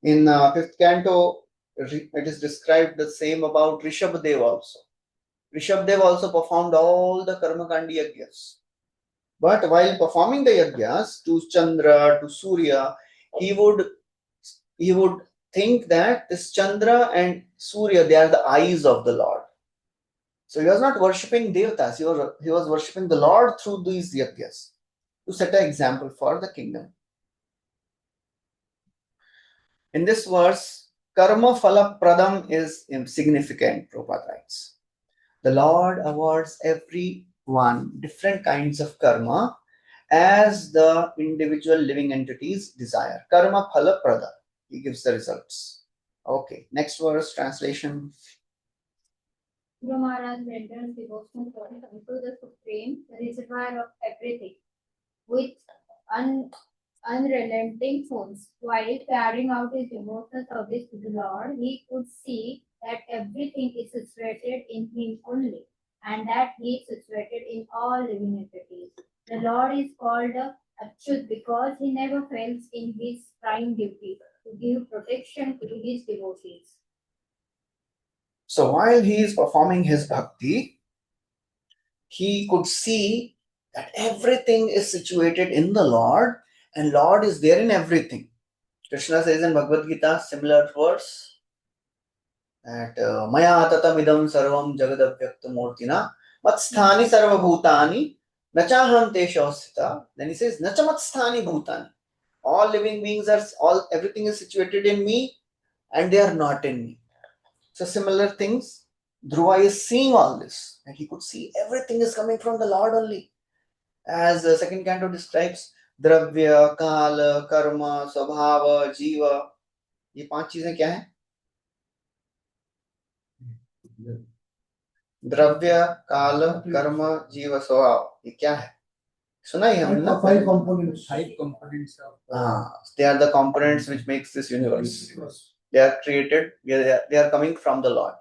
In 5th canto, it is described the same about Rishabhadev also. Rishabhadev also performed all the karmakandi yajnas. But while performing the yajnas to Chandra, to Surya, he would think that this Chandra and Surya, they are the eyes of the Lord. So he was not worshipping Devatas, he was worshipping the Lord through these yajnas, to set an example for the kingdom. In this verse, karma phala pradam is insignificant, Prabhupada writes. The Lord awards everyone different kinds of karma as the individual living entities desire. Karma phala pradam. He gives the results. Okay, next verse, translation. Guru Maharaj renders devotional service unto the Supreme, the reservoir of everything, with unrelenting force. While carrying out his devotional service to the Lord, he could see that everything is situated in him only, and that he is situated in all living entities. The Lord is called Achyut because he never fails in his prime duty to give protection to his devotees. So while he is performing his bhakti, he could see that everything is situated in the Lord, and Lord is there in everything. Krishna says in Bhagavad Gita, similar verse, that Maya tatamidam sarvam jagadavhyakta murtina matsthani sarva bhutani nachaham tesha. Then he says, nacha matsthani bhutani. All living beings everything is situated in me, and they are not in me. So similar things, Dhruva is seeing all this, and he could see everything is coming from the Lord only. As the second canto describes, Dravya, Kala, Karma, Swabhava, Jiva. ये 5 चीजें क्या है? द्रव्य, काल, कर्म, जीव, स्वभाव. ये क्या है? सुना ही हमने ना? 5 components. 5 components of they are the components which makes this universe. They are created, they are coming from the Lord.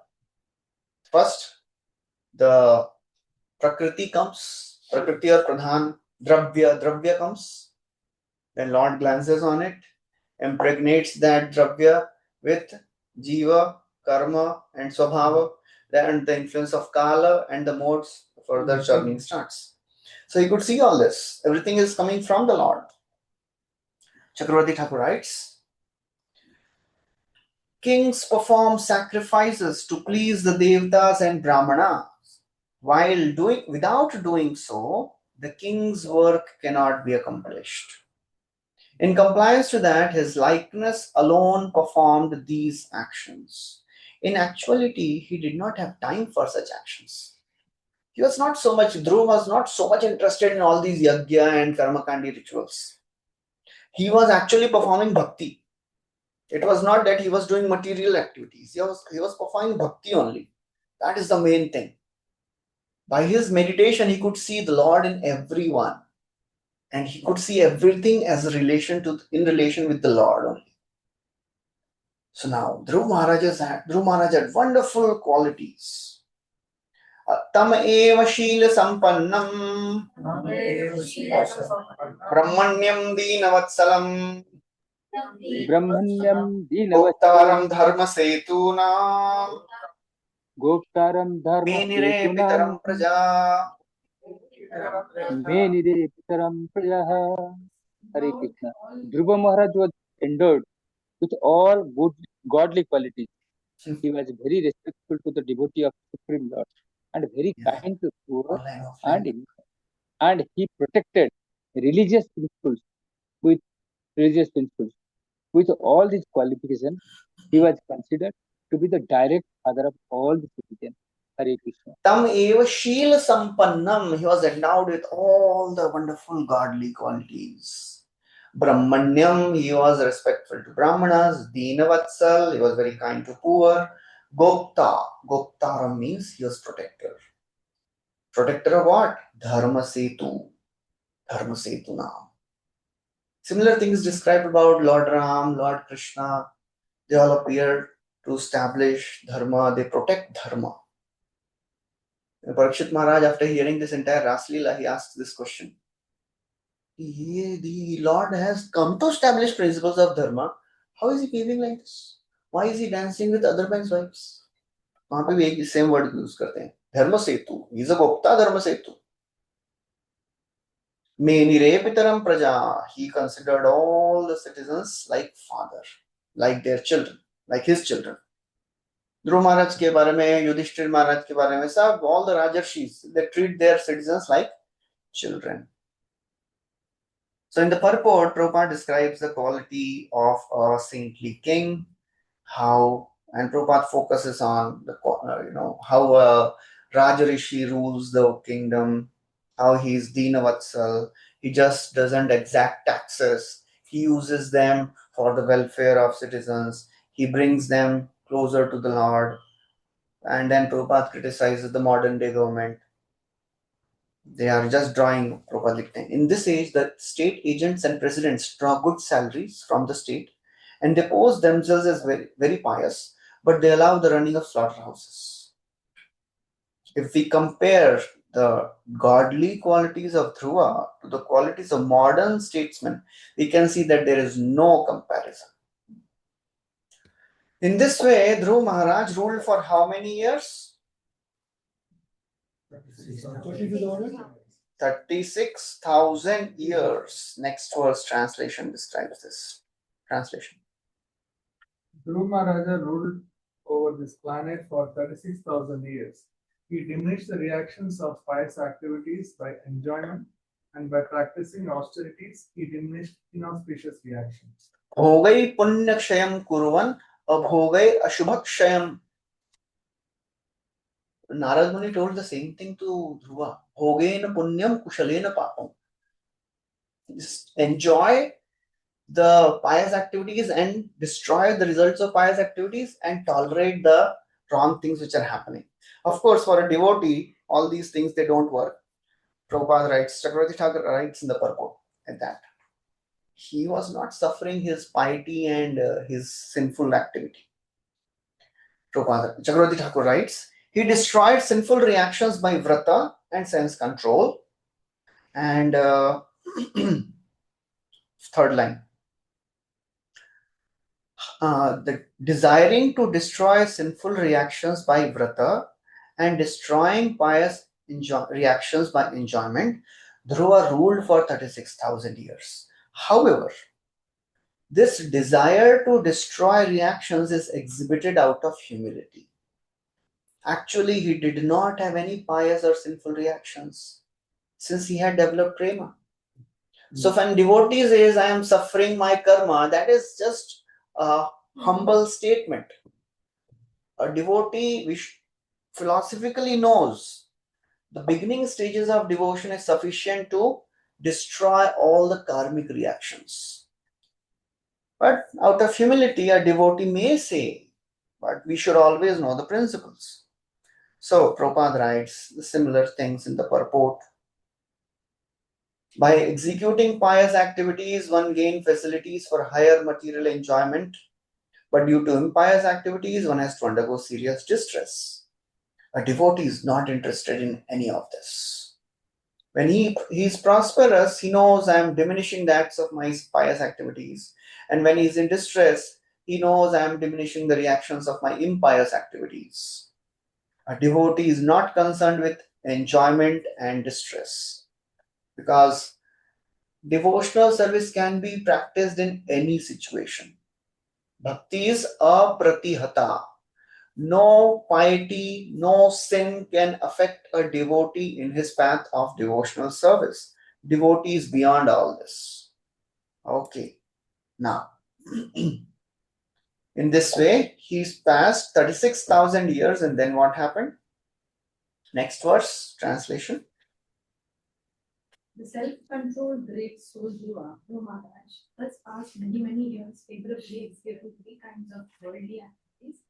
First, the Prakriti comes, Prakriti or Pradhan, Dravya comes. Then Lord glances on it, impregnates that Dravya with Jiva, Karma and Swabhava. Then the influence of Kala and the modes, further churning starts. So you could see all this. Everything is coming from the Lord. Chakravarti Thakur writes, kings perform sacrifices to please the Devatas and Brahmanas. Without doing so, the king's work cannot be accomplished. In compliance to that, his likeness alone performed these actions. In actuality, he did not have time for such actions. Dhruva was not so much interested in all these yajna and karmakandi rituals. He was actually performing bhakti. It was not that he was doing material activities. He was performing bhakti only. That is the main thing. By his meditation, he could see the Lord in everyone. And he could see everything in relation with the Lord only. So now, Dhruva Maharaj had wonderful qualities. Tam eva shila sampannam brahmanyam dinavatsalam Brahmanyam Goptaram Dinavachalam dharma setuna Goptaram Dharma menire Setunam pitaram praja. Menide Pitaram Prajaha. Hare Krishna. Dhruva Maharaj was endowed with all good godly qualities. He was very respectful to the devotee of Supreme Lord and very kind to poor and he protected religious principles. With all these qualifications, he was considered to be the direct father of all the citizens. Hare Krishna. Tam eva shila sampannam. He was endowed with all the wonderful godly qualities. Brahmanyam, he was respectful to Brahmanas. Dinavatsal, he was very kind to poor. Gopta. Goptaram means he was protector. Protector of what? Dharma Setu. Dharma Setu now. Similar things described about Lord Ram, Lord Krishna. They all appear to establish dharma. They protect dharma. Parikshit Maharaj, after hearing this entire Raslila, he asks this question. The Lord has come to establish principles of dharma. How is he behaving like this? Why is he dancing with other men's wives? वहां पे भी एक same word use करते हैं धर्म सेतु is a Gupta धर्म सेतु मेनिरे पितरम प्रजा he considered all the citizens like father, like their children, like his children. ध्रुव महाराज के बारे में, युधिष्ठिर महाराज के बारे में, सब all the rajarshis, they treat their citizens like children. So in the purport, Prabhupada describes the quality of a saintly king, how, and Prabhupada focuses on the how a Rajarishi rules the kingdom, how he is Dinavatsal, he just doesn't exact taxes, he uses them for the welfare of citizens, he brings them closer to the Lord, and then Prabhupada criticizes the modern day government. They are just drawing Prabhupada. In this age, the state agents and presidents draw good salaries from the state and they pose themselves as very, very pious, but they allow the running of slaughterhouses. If we compare the godly qualities of Dhruva to the qualities of modern statesmen, we can see that there is no comparison. In this way, Dhruv Maharaj ruled for how many years? 36,000 years. Next verse translation describes this. Translation. Dhruv Maharaja ruled over this planet for 36,000 years. He diminished the reactions of pious activities by enjoyment, and by practicing austerities, he diminished inauspicious reactions. Bhogai punya kshayam kurvan abhogai ashubhakshayam. Narad Muni told the same thing to Dhruva. Bhogena punyam kushalena papam. Just enjoy the pious activities and destroy the results of pious activities and tolerate the wrong things which are happening. Of course, for a devotee, all these things, they don't work. Prabhupada writes, Chakravarti Thakur writes in the purport at that. He was not suffering his piety and his sinful activity. Prabhupada, Chakravarti Thakur writes, he destroyed sinful reactions by vrata and sense control. And third line, the desiring to destroy sinful reactions by vrata and destroying pious reactions by enjoyment, Dhruva ruled for 36,000 years. However, this desire to destroy reactions is exhibited out of humility. Actually, he did not have any pious or sinful reactions since he had developed prema. So when devotee says, I am suffering my karma, that is just a humble statement. A devotee which philosophically knows the beginning stages of devotion is sufficient to destroy all the karmic reactions. But out of humility, a devotee may say, but we should always know the principles. So Prabhupada writes similar things in the purport. By executing pious activities, one gains facilities for higher material enjoyment, but due to impious activities, one has to undergo serious distress. A devotee is not interested in any of this. When he is prosperous, he knows I am diminishing the acts of my pious activities. And when he is in distress, he knows I am diminishing the reactions of my impious activities. A devotee is not concerned with enjoyment and distress, because devotional service can be practiced in any situation. Bhakti is apratihata. No piety, no sin can affect a devotee in his path of devotional service. Devotee is beyond all this. Okay, now, in this way, he's passed 36,000 years, and then what happened? Next verse, translation. The self-controlled great soul Dhruva, Maharaj, thus passed many years favorably executing three kinds of worldly activities,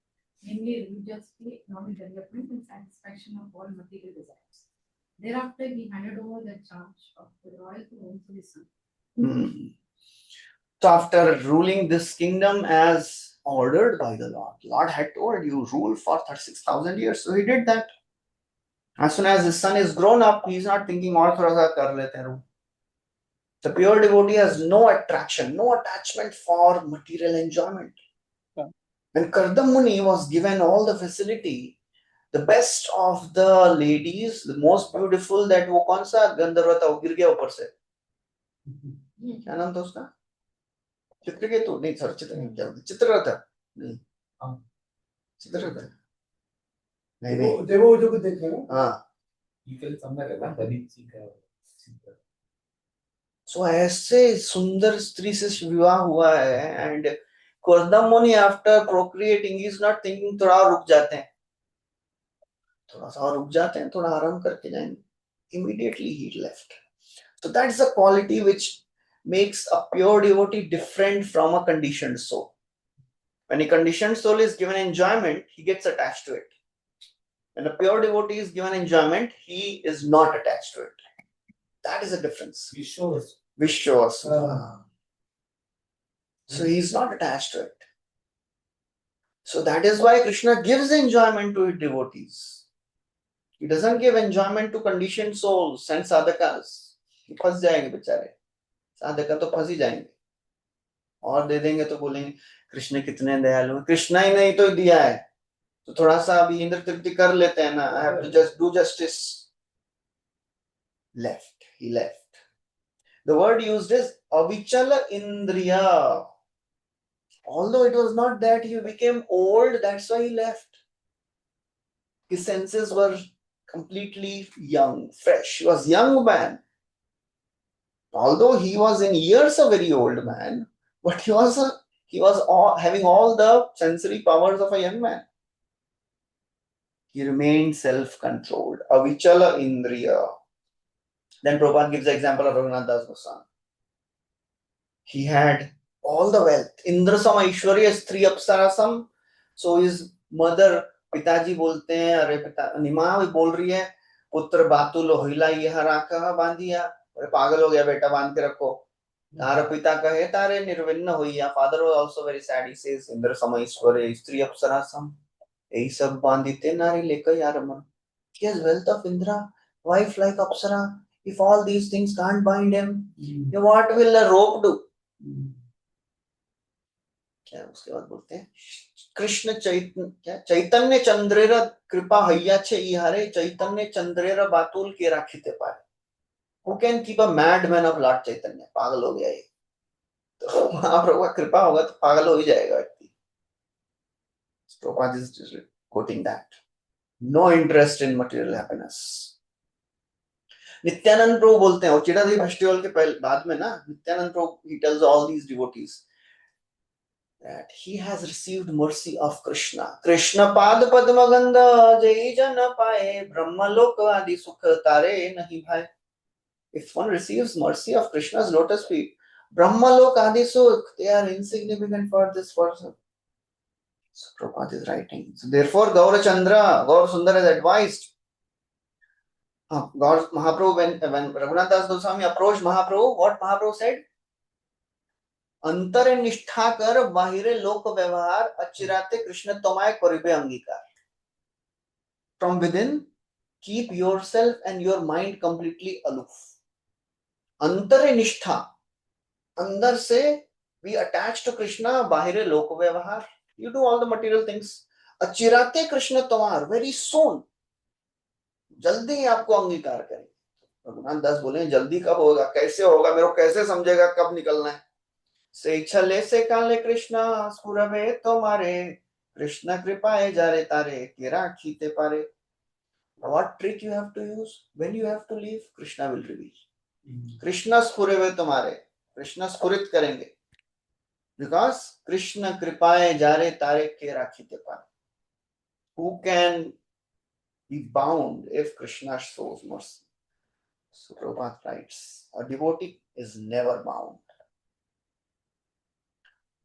namely religiously economic development and satisfaction of all material desires. Thereafter, he handed over the charge of the royal throne to his son. So after ruling this kingdom as ordered by the Lord had told you rule for 36,000 years. So he did that. As soon as his son is grown up, he's not thinking और थोड़ा सा कर लेते हैं. The pure devotee has no attraction, no attachment for material enjoyment. When Kardam Muni was given all the facility, the best of the ladies, the most beautiful, that वो कौन सा गंधर्व था वो गिर गया ऊपर से. क्या नाम था उसका? चित्रकेतु नहीं सर चित्ररथ नहीं चित्ररथ नहीं नहीं देवो जो को देख रहे हो हाँ सो ऐसे सुंदर स्त्री से विवाह हुआ है एंड कर्दम मुनि आफ्टर प्रोक्रिएटिंग इज नॉट थिंकिंग थोड़ा रुक जाते हैं थोड़ा सा और रुक जाते हैं थोड़ा आराम करके जाएंगे immediately he left. So that's the quality which makes a pure devotee different from a conditioned soul. When a conditioned soul is given enjoyment, he gets attached to it. When a pure devotee is given enjoyment, he is not attached to it. That is a difference. Vishwas. So he is not attached to it. So that is why Krishna gives enjoyment to his devotees. He doesn't give enjoyment to conditioned souls and sadhakas. फंस जाएंगे बेचारे साधका तो फंस ही जाएंगे और दे देंगे तो बोलेंगे कृष्ण कितने दयालु हैं कृष्णा ही नहीं तो दिया है तो थोड़ा सा अभी इंद्र तृप्ति कर लेते हैं ना I have to just do justice. He left. The word used is avichala indriya. Although it was not that he became old, that's why he left. His senses were completely young, fresh. He was a young man. Although he was in years a very old man, but he was having all the sensory powers of a young man. He remained self-controlled. Avichala indriya. Then Prabhupada gives the example of Raghunath Das Goswami. He had all the wealth. Indrasam Aishwarya Stri Apsarasam. So his mother, पिताजी बोलते हैं अरे पिता निमा भी बोल रही है पुत्र बातुल होइला यह राखा बांधिया अरे पागल हो गया बेटा बांध के रखो तार पिता कहे तारे निर्विन्न होइया father was also very sad. He says Indra समईश्वरे स्त्री अप्सरासम यही सब बांधिते नारी लेकर यार मन. He has wealth of Indra, wife like Apsara. If all these things can't bind him, then what will a rope do? क्या उसके बाद बोलते हैं कृष्ण चैतन्य चंद्रेर कृपा हैया छे इहारे चैतन्य चंद्रेर बातुल के राखिते पारे. Who can keep a madman of Lord Chaitanya? पागल हो गया ये. तो महाप्रभु का कृपा होगा तो पागल हो ही जाएगा व्यक्ति. Prabhupada is just quoting that. No interest in material happiness. Nityanand प्रभु बोलते हैं और चिड़ादेवी फेस्टिवल के बाद में ना नित्यानंद प्रभु he tells all these devotees that he has received mercy of Krishna. Krishna पाद पद्म गंध जय जन पाए ब्रह्मलोक आदि सुख तारे नहीं भाई. If one receives mercy of Krishna's lotus feet, ब्रह्मलोक आदि सुख, they are insignificant for this person. So Prabhupada is writing. So therefore Gaurachandra, Gaur Sundar has advised God Mahaprabhu when Raghunath Das Goswami approached Mahaprabhu, what Mahaprabhu said? अंतरे निष्ठा कर बाहिरे लोक व्यवहार अचिराते कृष्ण तमाय करिबे अंगीकार. From within, keep yourself and your mind completely aloof. अंतरे निष्ठा, अंदर से be attached to Krishna, बाहिरे लोक व्यवहार. You do all the material things. अचिराते Krishna Tamar, very soon. जल्दी ही आपको अंगीकार करेंगे. रघुनाथ दास बोले जल्दी कब होगा कैसे होगा मेरे को कैसे समझेगा कब निकलना है. से छले से काले कृष्णा स्फुरवे तुम्हारे कृष्ण कृपाए जारे तारे तेरा खीते पारे. What trick you have to use when you have to leave? Krishna will reveal. Krishna स्फुरवे तुम्हारे कृष्ण स्फुरित करेंगे because कृष्ण कृपाए जारे तारे तेरा खीते पारे. Who can be bound if Krishna shows mercy? So Prabhupada writes, a devotee is never bound.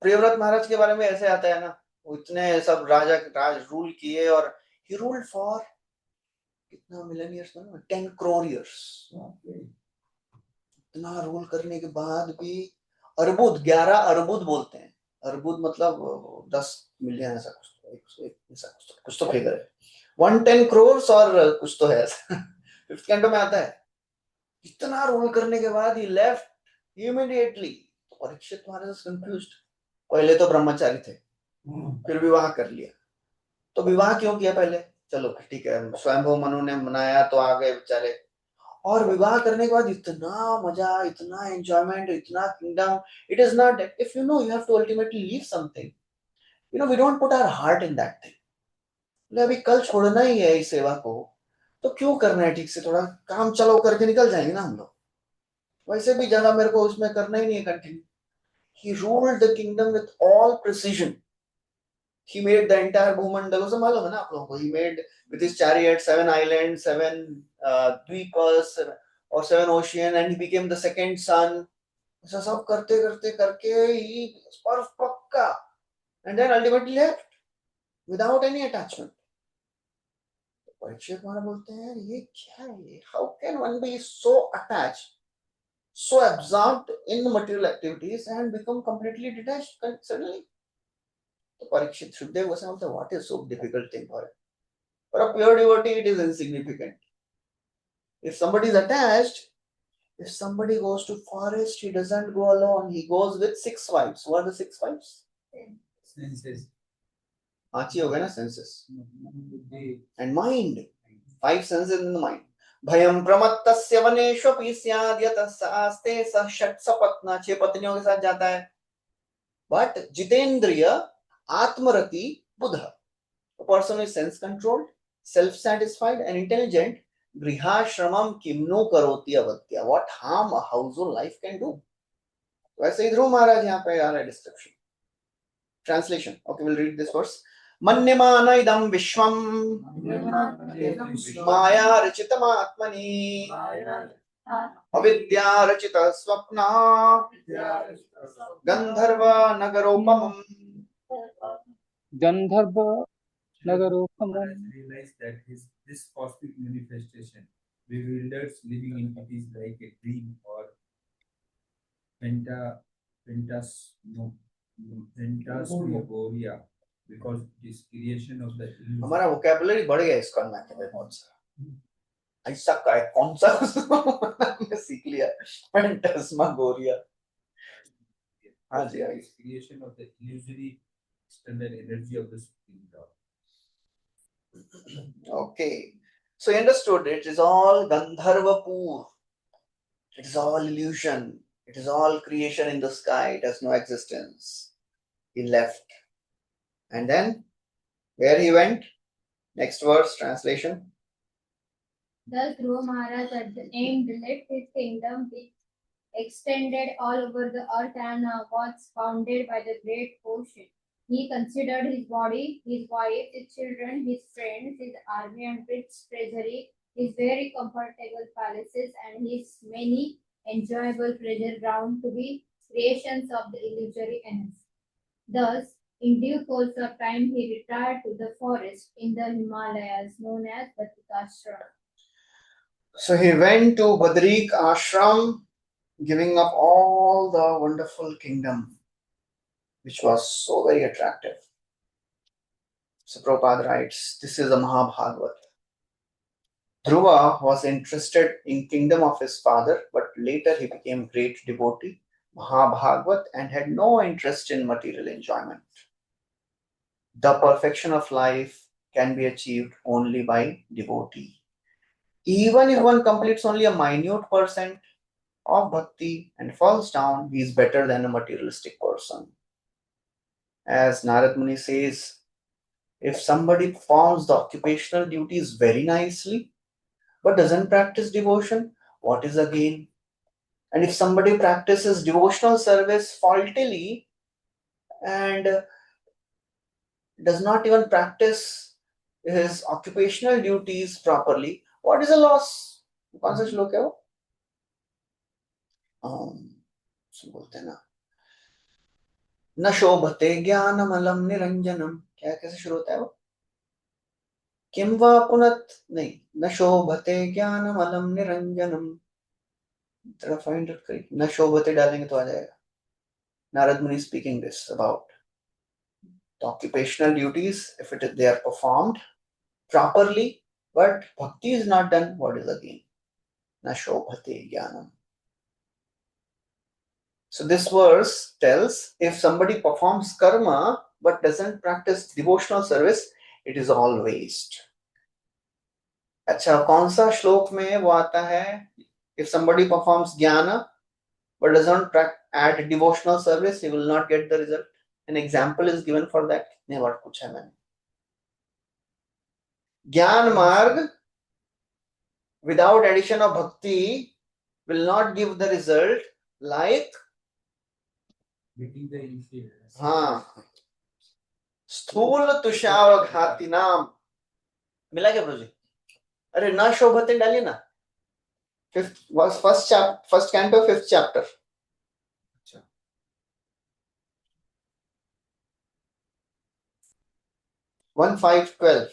Priyavrat महाराज के बारे में ऐसे आता है ना इतने सब राज रूल किए और he ruled for कितना मिलियन ईयर्स में 10 crore years. इतना रूल करने के बाद भी अर्बुद 11 अर्बुद बोलते हैं. अर्बुद मतलब 10 मिलियन ऐसा कुछ तो फिगर है. 110 crores और कुछ तो है ऐसा. 5th कैंटो में आता है. इतना रूल करने के बाद he left immediately. Parikshit Maharaj confused. पहले तो ब्रह्मचारी थे, फिर विवाह कर लिया. तो विवाह क्यों किया पहले? चलो ठीक है, स्वयंभू मनु ने मनाया तो आ गए बेचारे. और विवाह करने के बाद इतना मजा, इतना एंजॉयमेंट, इतना kingdom. It is not, if you know you have to ultimately leave something, you know we don't put our heart in that thing. अभी कल छोड़ना ही है इस सेवा को, तो क्यों करना है? ठीक से थोड़ा काम चलो करके निकल जाएंगे ना हम लोग. वैसे भी ज्यादा मेरे को उसमें करना ही नहीं है continue. He ruled the kingdom with all precision. He made the entire भूमंडल, उसे मालूम है ना आप लोगों को. He made with his chariot 7 islands, 7 द्वीपस और 7 ocean, and he became the second sun. ऐसा सब करते करते करके he पक्का, and then ultimately left without any attachment. Parikshit महाराज बोलते हैं ये क्या है? How can one be so attached, so absorbed in the material activities and become completely detached suddenly? So Parikshit Shukdev was saying, what is so difficult thing for it? For a pure devotee, it is insignificant. If somebody is attached, if somebody goes to forest, he doesn't go alone. He goes with 6 wives. What are the 6 wives? Senses. Achi ho gaya na, senses. And mind. 5 senses in the mind. भयम प्रमत्तस्य वनेष्वपि स्याद् यतस्ते स षट् सपत्ना, 6 पत्नियों के साथ जाता है. But जितेंद्रिय आत्मरति बुधा, a person is sense controlled, self satisfied and intelligent. Grihashramam kimno karoti avatya, what harm a household life can do. वैसे ही ध्रुव महाराज यहाँ पे आ रहा है description. Translation. Okay, we'll read this verse. मन्यमान इदं विश्वं माया रचितम् आत्मनि अविद्या रचित स्वप्ना गंधर्व नगरोपमम्. Gandharva Nagaropamam. Realize that this cosmic manifestation bewilders living entities like a dream or phantasmagoria, because it is creation of the illusion. हमारा vocabulary बढ़ गया इस कॉन्वेंट में बहुत सारा. ऐसा का है कौन सा मैं सीख लिया. Phantasmagoria. हाँ जी, It is creation of the illusory external energy of the Supreme God. Okay, so you understood, it is all Gandharvapur. It is all illusion. It is all creation in the sky. It has no existence. He left. And then, where he went? Next verse, translation. Thus Dhruva Maharaj at the end left his kingdom, which extended all over the earth and was founded by the great ocean. He considered his body, his wife, his children, his friends, his army and rich treasury, his very comfortable palaces, and his many enjoyable pleasure ground to be creations of the illusory energy. Thus, in due course of time, he retired to the forest in the Himalayas known as Bhatikashram. So he went to Badrik Ashram, giving up all the wonderful kingdom, which was so very attractive. So Prabhupada writes, this is a Mahabhagavat. Dhruva was interested in kingdom of his father, but later he became great devotee, Mahabhagavat, and had no interest in material enjoyment. The perfection of life can be achieved only by devotee. Even if one completes only a minute percent of bhakti and falls down, he is better than a materialistic person. As Narad Muni says, if somebody performs the occupational duties very nicely but doesn't practice devotion, what is the gain? And if somebody practices devotional service faultily and does not even practice his occupational duties properly, what is the loss? कौन सा श्लोक है वो? बोलते हैं ना, न शोभते ज्ञानमलं निरंजनम, क्या कैसे शुरू होता है वो? किम वा पुनत्, नहीं, न शोभते ज्ञानमलं निरंजनम, जरा फाइंड आउट करिए, न शोभते डालेंगे तो आ जाएगा. Narad Muni speaking this about the occupational duties, if they are performed properly, but bhakti is not done, what is again? Na shobhate jnanam. So this verse tells if somebody performs karma but doesn't practice devotional service, it is all waste. अच्छा, कौन सा श्लोक में वो आता है? If somebody performs jnana but doesn't add devotional service, he will not get the result. An example is given for that. नहीं, what पूछा है मैंने? ज्ञान मार्ग without addition of bhakti will not give the result like Getting the initial. हाँ, स्थूल तुषार घाती नाम. मिला क्या प्रभु जी? अरे ना शोभते डालिए ना. First canto 5th chapter. अच्छा, 1:5-12.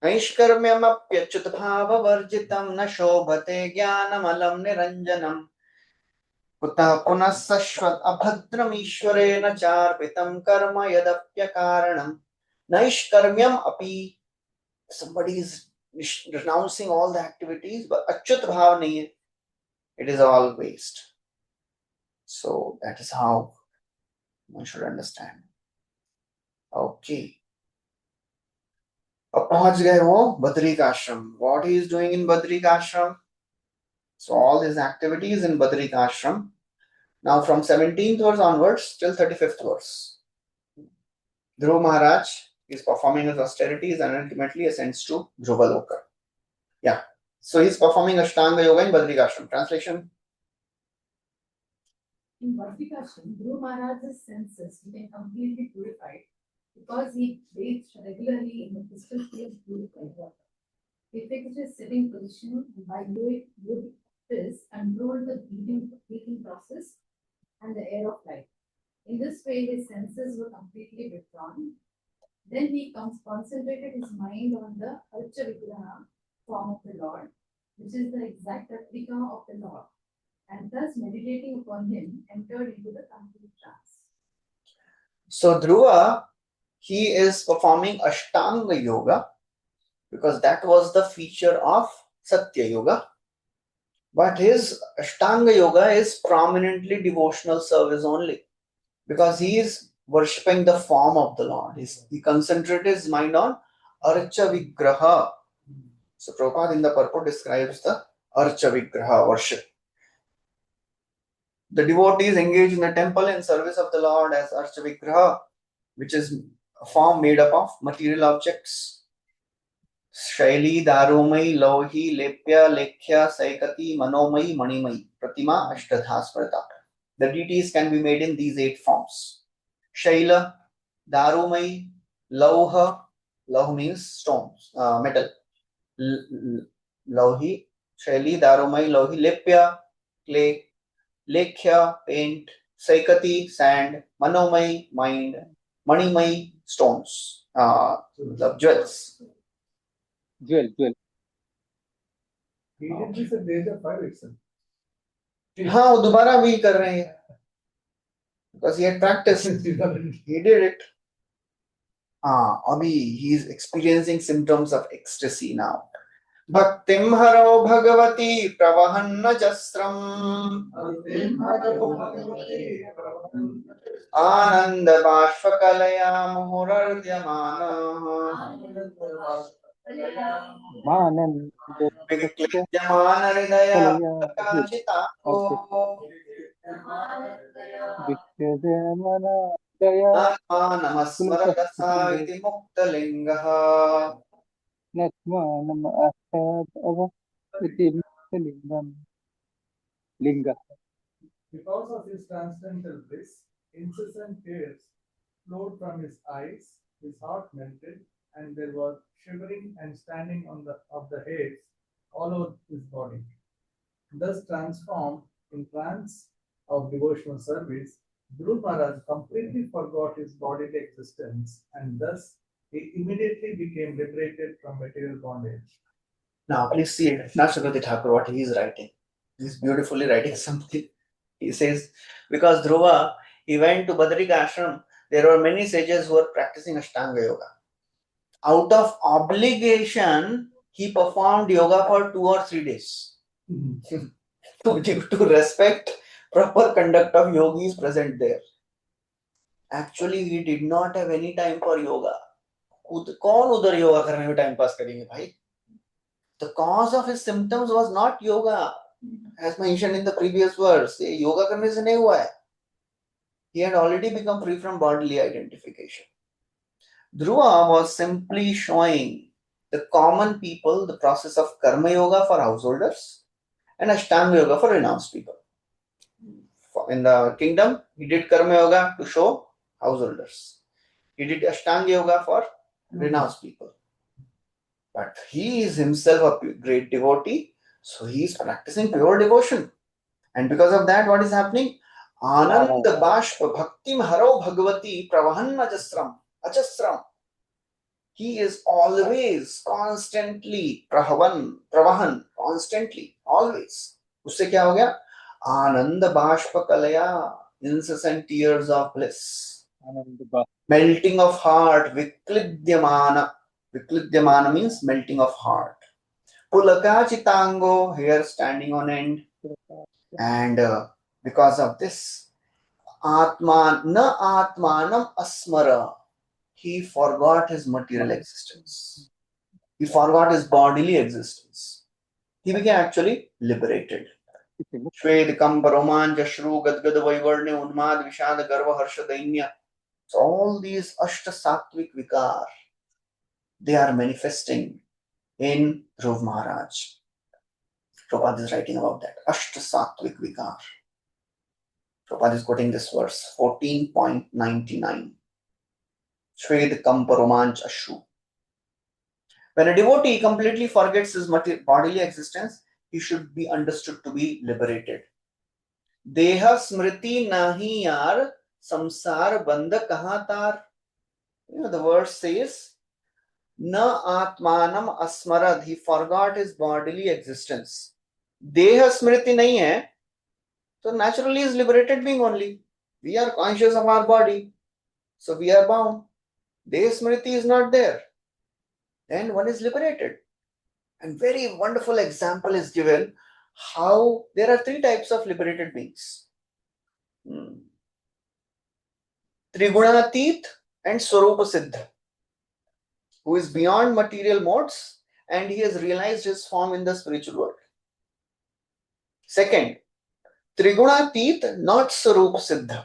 नैष्कर्म्यमप्यच्युत भाववर्जितं न शोभते ज्ञानमलं निरञ्जनम्. कुतः पुनः सश्वत् अभद्रमीश्वरेण चार्पितं कर्म यदप्यकारणम्. नैष्कर्म्यम अपि, somebody is renouncing all the activities but achyut bhav nahi hai, it is all waste. So that is how one should understand. Okay, अब पहुंच गए वो बद्रिक आश्रम. What he is doing in Badrik ashram? So all his activities in Badrik ashram. Now from 17th verse onwards till 35th verse, Dhruv Maharaj is performing his austerities and ultimately ascends to Dhruvaloka. Yeah, so he is performing Ashtanga Yoga in Badrik ashram. Translation. In Vaibhav, Guru Maharaj's senses became completely purified because he bathed regularly in the crystal clear purified water. He fixed his sitting position by doing this controlled the breathing process and the air of life. In this way, his senses were completely withdrawn. Then he concentrated his mind on the Archa Vigraha form of the Lord, which is the exact replica of the Lord, and thus meditating upon him entered into the complete trance. So Dhruva, he is performing Ashtanga Yoga because that was the feature of Satya Yoga. But his Ashtanga Yoga is prominently devotional service only because he is worshipping the form of the Lord. He concentrated his mind on Archa Vigraha. So Prabhupada in the purport describes the Archa Vigraha worship. The devotees engage in the temple in service of the Lord as Archa Vigraha, which is a form made up of material objects. शैली दारुमयी लौही लेप्य लेख्या सैकति मनोमयी मणिमयी प्रतिमा अष्टधा स्मृता. The deities can be made in these 8 forms. Shaila, Darumayi, Lauha, Lauh means stones, metal. Lauhi, Shaili, Darumayi, Lauhi, Lepya, clay, Lekhya, paint, Saikati, sand, Manomai, mind, Manimai, stones, jewels. Jewel. He did this at the age of 5 itself. हाँ, वो दोबारा भी कर रहे हैं because he had practiced. He did it. Abhi he is experiencing symptoms of ecstasy now. Bhaktim haro bhagavati pravahana jasram ananda bashvakalaya muhuraryamana Mananda viklidyamana hridaya Kalaya prakashitako Vikyadamana Daya atmanamasmaradasa iti muktalingaha. Natmanam Asad Ava Iti Linga. Because of his transcendental bliss, incessant tears flowed from his eyes, his heart melted, and there was shivering and standing of the hairs all over his body. Thus transformed in trance of devotional service, Dhruv Maharaj completely forgot his bodily existence and thus he immediately became liberated from material bondage. Now, please see Nashagati Thakur, what he is writing. He is beautifully writing something. He says, because Dhruva, he went to Badrika Ashram, there were many sages who were practicing Ashtanga Yoga. Out of obligation, he performed yoga for 2 or 3 days. to respect proper conduct of yogis present there. Actually, he did not have any time for yoga. कौन उधर योगा करने में time pass करेंगे भाई? The cause of his symptoms was not yoga, as mentioned in the previous verse. ये योगा करने से नहीं हुआ है. He had already become free from bodily identification. Dhruva was simply showing the common people the process of karma yoga for householders and ashtanga yoga for renounced people. In the kingdom, he did karma yoga to show householders. He did ashtanga yoga for renounced people. But he is himself a great devotee, so he is practicing pure devotion. And because of that, what is happening? Anand Bashpa Bhaktim Haro Bhagavati Pravahan Ajasram. He is always, constantly, Pravahan, constantly, always. उससे क्या हो गया? Anand Bashpa Kalaya, incessant tears of bliss. Melting of heart, Viklidhyamana. Viklidhyamana means melting of heart. Pulaka Chitango, hair standing on end. And because of this, Atmanam Asmara, he forgot his material existence. He forgot his bodily existence. He became actually liberated. Shved, Kamba, Roman, Jashru, Gadgad, Vaivarne, Unmad, Vishad, Garva, Harsha, Dainya. So all these Ashta Sattvic Vikar, they are manifesting in Dhruv Maharaj. Prabhupada is writing about that. Ashta Sattvic Vikar. Prabhupada is quoting this verse, 14.99. Shved Kamparomanch Ashru. When a devotee completely forgets his bodily existence, he should be understood to be liberated. Deha smriti nahi yar samsar bandha kahan tar. The verse says, Na atmanam asmarad. He forgot his bodily existence. Deha smriti nahi hai. So naturally he is liberated being only. We are conscious of our body. So we are bound. Deha smriti is not there. Then one is liberated. And very wonderful example is given how there are 3 types of liberated beings. Trigunatit and Swarupa Siddha, who is beyond material modes and he has realized his form in the spiritual world. Second, Trigunatit, not Swarupa Siddha.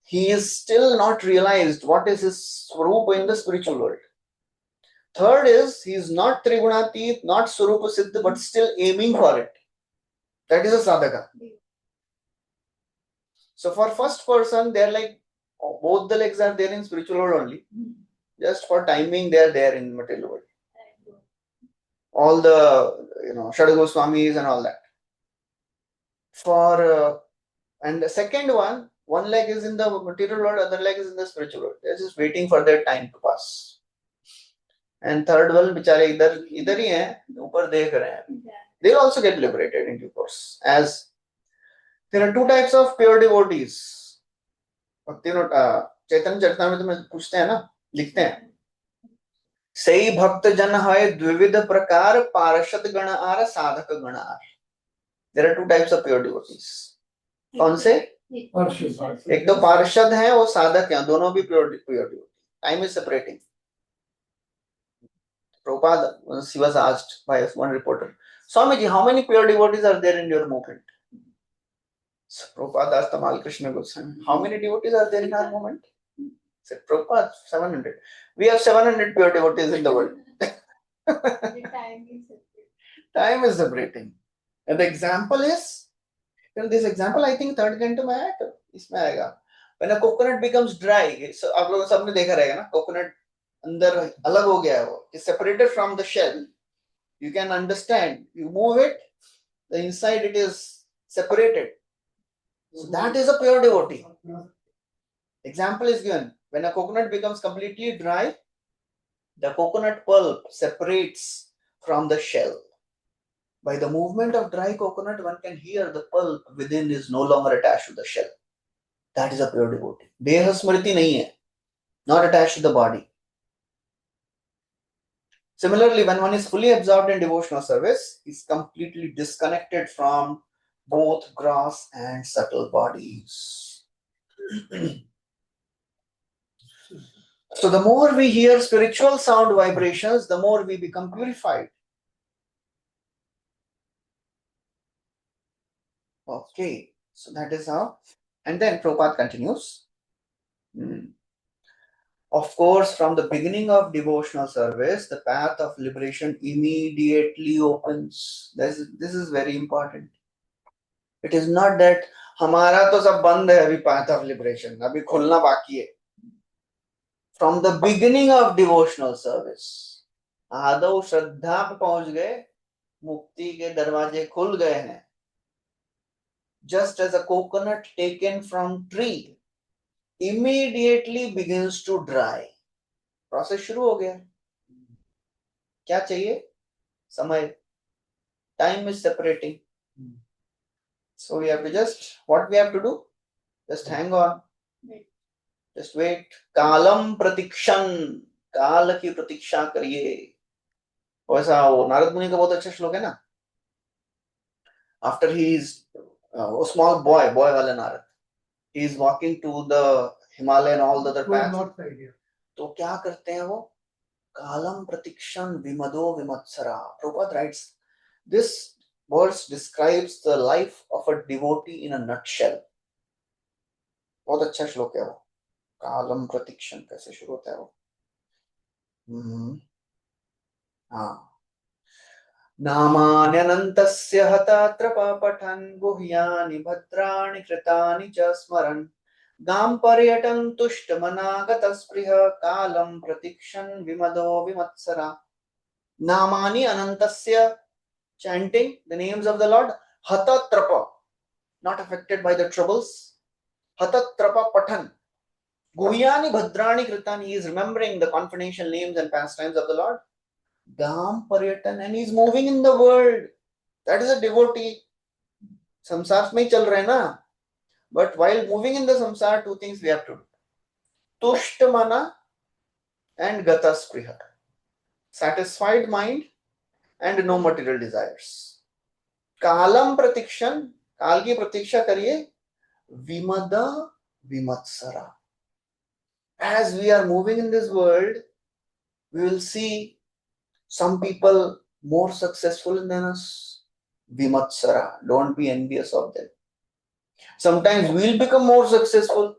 He is still not realized what is his Swarupa in the spiritual world. Third is, he is not Trigunatit, not Swarupa Siddha, but still aiming for it. That is a sadhaka. So for first person, they are like, both the legs are there in spiritual world only. Just for timing, they are there in material world. All the, Shadago Swamis and all that. And the second one leg is in the material world, other leg is in the spiritual world. They are just waiting for their time to pass. And third one, बेचारे इधर ही हैं, ऊपर देख रहे हैं. They'll also get liberated in due course. As there are 2 types of pure devotees. भक्ति चैतन्य चरितामृत में पूछते हैं ना, लिखते हैं. सही भक्त जन है द्विविध प्रकार पार्षद गण आर साधक गण are. There are 2 types of pure devotees. कौन से? एक तो पार्षद हैं, वो साधक हैं, दोनों भी pure devotee. Time is separating. Prabhupada, once he was asked by one reporter, Swamiji, how many pure devotees are there in your movement? So Prabhupada asked Tamal Krishna Goswami, how many devotees are there in our movement? He said, Prabhupada, 700. We have 700 pure devotees in the world. Time is separating. And the example is, this example I think third canto में आया तो इसमें आएगा. When a coconut becomes dry, so आप लोगों सबने देखा रहेगा ना, coconut अंदर अलग हो गया है वो, is separated from the shell. You can understand. You move it, the inside it is separated. So that is a pure devotee. Example is given. When a coconut becomes completely dry, the coconut pulp separates from the shell. By the movement of dry coconut, one can hear the pulp within is no longer attached to the shell. That is a pure devotee. Deha smriti nahi hai, not attached to the body. Similarly, when one is fully absorbed in devotional service, he is completely disconnected from both gross and subtle bodies. So the more we hear spiritual sound vibrations, the more we become purified. Okay, so that is how. And then Prabhupada continues. Of course, from the beginning of devotional service, the path of liberation immediately opens. This is very important. It is not that हमारा तो सब बंद है अभी path of liberation, अभी खुलना बाकी है. From the beginning of devotional service, आदौ श्रद्धा पे पहुंच गए, मुक्ति के दरवाजे खुल गए हैं. Just as a coconut taken from tree immediately begins to dry. Process शुरू हो गया. क्या चाहिए? समय. Time is separating. So we have to what we have to do? Just hang on. Just wait. कालम प्रतीक्षण. काल की प्रतीक्षा करिए. वैसा वो नारद मुनि का बहुत अच्छा श्लोक है ना. After he is a small boy वाले Narad, he is walking to the Himalaya and all the other paths. तो क्या करते हैं वो? कालम प्रतीक्षण विमदो विमत्सरा. Prabhupada writes, this verse describes the life of a devotee in a nutshell. बहुत अच्छा श्लोक है वो. कालम प्रतीक्षण कैसे शुरू होता है वो? हाँ. नामान्यनन्तस्य हतात्र पठन् गुह्यानि भद्राणि कृतानि च स्मरन् गां पर्यटन् तुष्टमनागतस्पृह कालं प्रतीक्षन् विमदो विमत्सरा. नामानि अनंतस्य, chanting the names of the Lord. Hatatrapa, not affected by the troubles. Hatatrapa patan. Guhyani bhadrani kritani, he is remembering the confidential names and pastimes of the Lord. Gam paryatan, and he is moving in the world. That is a devotee. Samsar mein chal rahe na. But while moving in the samsar, two things we have to do. Tushtamana and gataspriha. Satisfied mind and no material desires. Kalam pratikshan, काल की प्रतीक्षा करिए. Vimada vimatsara. As we are moving in this world, we will see some people more successful than us. Vimatsara. Don't be envious of them. Sometimes we'll become more successful.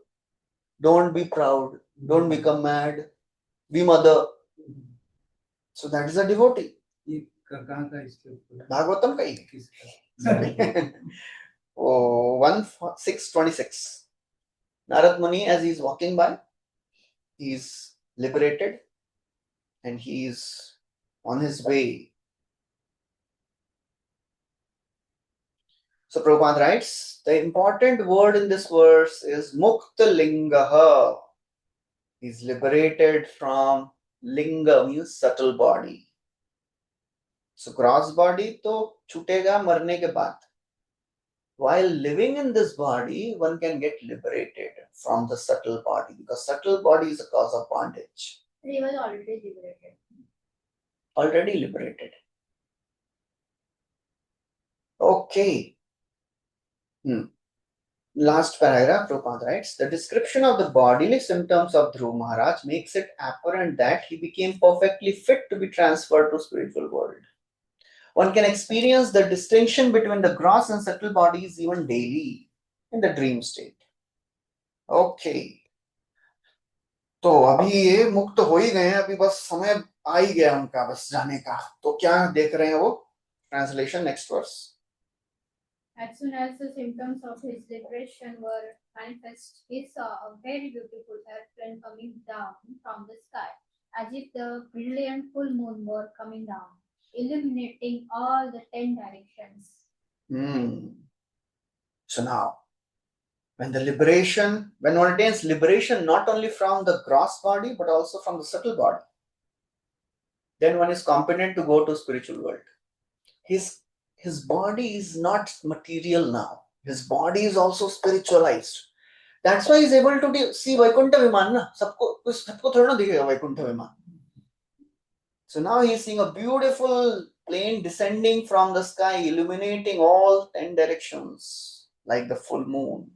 Don't be proud. Don't become mad. Vimada. So that is a devotee. Bhagavatam ka hi. Oh, 1:6:26. Narad Muni, as he is walking by, he is liberated and he is on his way. So Prabhupada writes, the important word in this verse is Mukta Lingaha. He is liberated from Linga, means subtle body. So gross body to छूटेगा मरने के बाद. While living in this body, one can get liberated from the subtle body, because subtle body is a cause of bondage. He was already liberated. Already liberated. Okay. Last paragraph, Prabhupada writes, the description of the bodily symptoms of Dhruv Maharaj makes it apparent that he became perfectly fit to be transferred to spiritual world. One can experience the distinction between the gross and subtle bodies even daily in the dream state. Okay. तो अभी ये मुक्त हो ही गए हैं, अभी बस समय आ ही गया उनका बस जाने का. तो क्या देख रहे हैं वो? Translation, next verse. As soon as the symptoms of his depression were manifest, he saw a very beautiful airplane coming down from the sky, as if the brilliant full moon were coming down, illuminating all the 10 directions. So now, when one attains liberation not only from the gross body but also from the subtle body, then one is competent to go to spiritual world. His body is not material now. His body is also spiritualized. That's why he's able to see Vaikuntha Viman. Na? सबको थोड़ा ना दिखेगा Vaikuntha Viman. So now he's seeing a beautiful plane descending from the sky, illuminating all 10 directions like the full moon.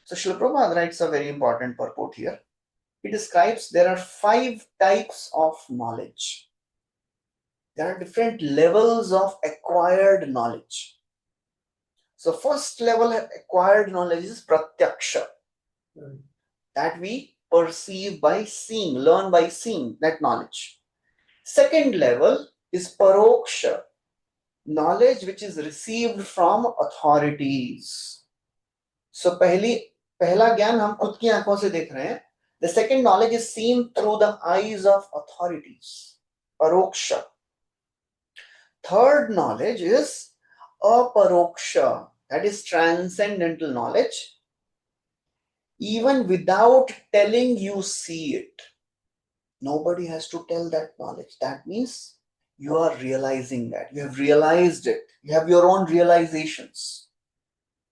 So Srila Prabhupada writes a very important purport here. He describes there are 5 types of knowledge. There are different levels of acquired knowledge. So first level acquired knowledge is pratyaksha. That we perceive by seeing, learn by seeing that knowledge. Second level is paroksha, knowledge which is received from authorities. So पहला ज्ञान हम खुद की आंखों से देख रहे हैं. The second knowledge is seen through the eyes of authorities, paroksha. Third knowledge is aparoksha, that is transcendental knowledge. Even without telling, you see it. Nobody has to tell that knowledge. That means you are realizing that. You have realized it. You have your own realizations.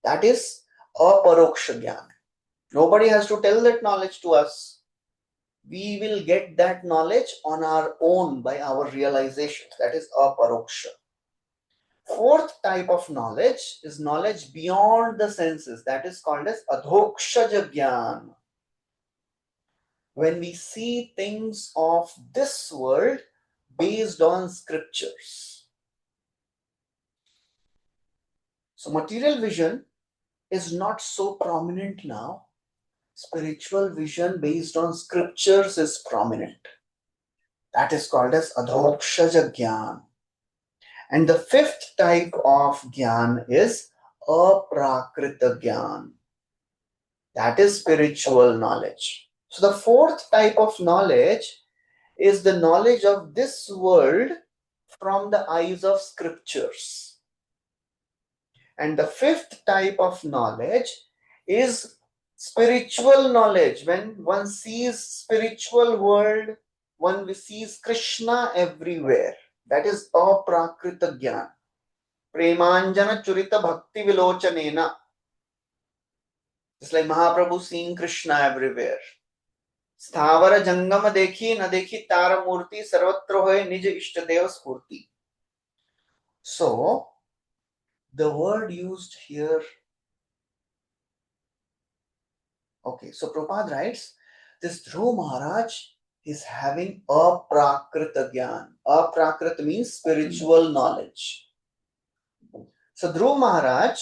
That is aparoksha jnana. Nobody has to tell that knowledge to us. We will get that knowledge on our own by our realizations. That is aparoksha. Fourth type of knowledge is knowledge beyond the senses. That is called as adhokshaja jnana. When we see things of this world based on scriptures. So material vision is not so prominent now. Spiritual vision based on scriptures is prominent. That is called as adhokshaja jnana. And the fifth type of jnana is aprakrita jnana. That is spiritual knowledge. So the fourth type of knowledge is the knowledge of this world from the eyes of scriptures. And the fifth type of knowledge is spiritual knowledge. When one sees spiritual world, one sees Krishna everywhere. That is aprakrita jnana. Premanjana churita bhakti vilochanena. It's like Mahaprabhu seeing Krishna everywhere. स्थावर जंगम देखी न देखी तार मूर्ति सर्वत्र होए निज इष्ट देव स्फूर्ति. So the word used here, okay, so Prabhupada writes, this Dhruv Maharaj is having aprakrita jnana. Aprakrita means spiritual knowledge. So Dhruv Maharaj,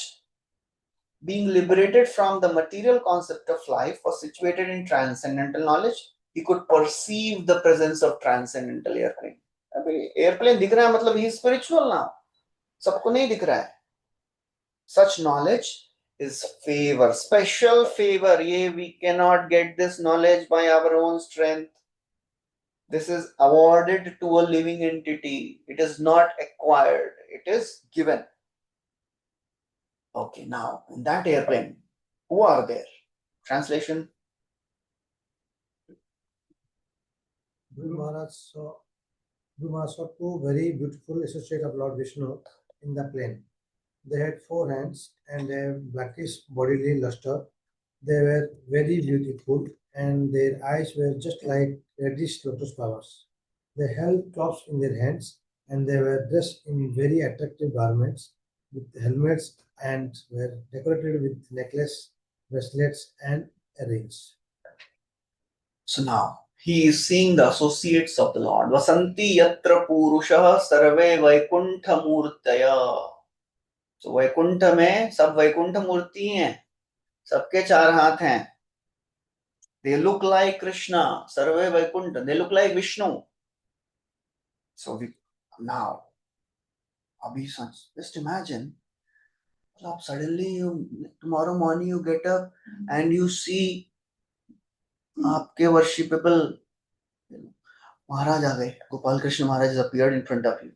being liberated from the material concept of life, was situated in transcendental knowledge. He could perceive the presence of transcendental airplane. Airplane दिख रहा है मतलब he is spiritual now. सबको नहीं दिख रहा है. Such knowledge is favor, special favor. We cannot get this knowledge by our own strength. This is awarded to a living entity. It is not acquired. It is given. Okay, now in that airplane, who are there? Translation. Dhruv Maharaj saw two very beautiful associates of Lord Vishnu in the plane. They had 4 hands and a blackish bodily luster. They were very beautiful and their eyes were just like reddish lotus flowers. They held clubs in their hands and they were dressed in very attractive garments with helmets and were decorated with necklaces, bracelets and earrings. So now he is seeing the associates of the Lord. Vasanti yatra purushah sarve vaikuntha murtaya. So Vaikuntha में सब वैकुंठ मूर्ति हैं, सबके 4 हाथ हैं. They look like Krishna, sarve vaikuntha. They look like Vishnu. So now, abhi just imagine, suddenly tomorrow morning you get up and you see आपके worshipable महाराज आ गए. गोपाल कृष्ण महाराज has appeared in front of you.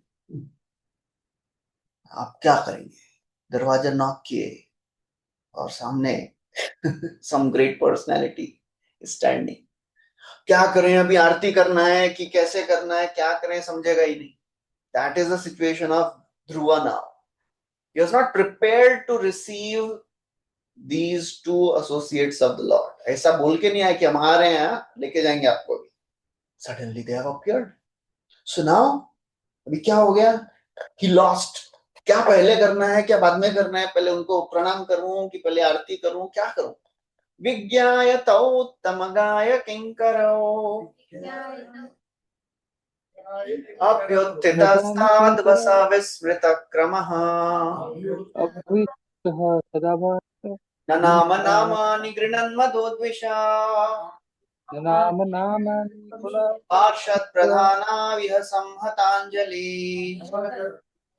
आप क्या करेंगे? दरवाजा knock किए और सामने some great personality is standing. क्या करें, अभी आरती करना है कि कैसे करना है, क्या करें समझेगा ही नहीं. That is the situation of Dhruva now. He was not prepared to receive these two associates of the Lord. ऐसा बोल के नहीं आया कि हम आ रहे हैं, लेके जाएंगे आपको भी. Suddenly they have appeared. So now, अभी क्या हो गया? He lost. क्या पहले करना है, क्या बाद में करना है, पहले उनको प्रणाम करूं कि पहले आरती करूं, क्या करूं? विज्ञाय तौ तमगाय किंकरो अभ्युत्थितस्ताद् वसा विस्मृत क्रमः अभीष्टः सदाभास न नाम नामानि गृह्णन् मदोद्विषा नाम नामानि पार्षद प्रधाना विह संहतांजलि.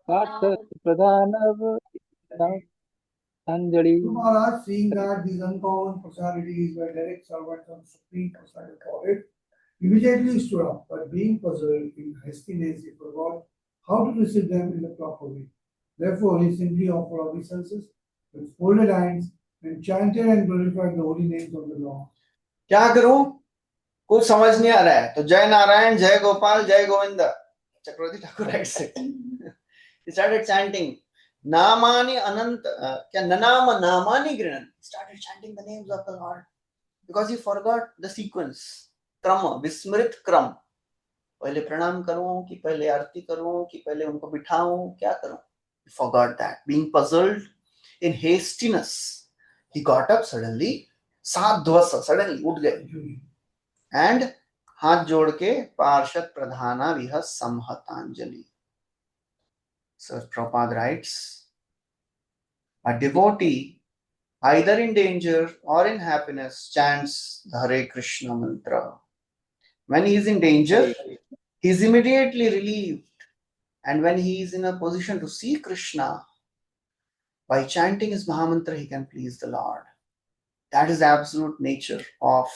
पार्षद प्रधानव Anjali. Guru Maharaj, seeing that these uncommon personalities were direct servants of Supreme Personality of Godhead, immediately stood up, but being puzzled in hastiness, he forgot how to receive them in the proper way. Therefore, he simply offered obeisances with folded hands and chanted and glorified the holy names of the Lord. क्या करूं, कुछ समझ नहीं आ रहा है, तो जय नारायण, जय गोपाल, जय गोविंद. चक्रवर्ती Thakur writes it. He started chanting Namani Anant, Nanama Namani Grinan. He started chanting the names of the Lord because he forgot the sequence. Krama, Vismrit Kram. पहले प्रणाम करूं कि पहले आरती करूं कि पहले उनको बिठाऊं, क्या करूं? He forgot that. Being puzzled in hastiness, he got up suddenly. Sadhvasa, suddenly उठ गए. And हाथ जोड़ के पार्षद प्रधाना विह संहतांजलि. So Prabhupada writes, a devotee, either in danger or in happiness, chants the Hare Krishna mantra. When he is in danger, he is immediately relieved. And when he is in a position to see Krishna, by chanting his Mahamantra, he can please the Lord. That is the absolute nature of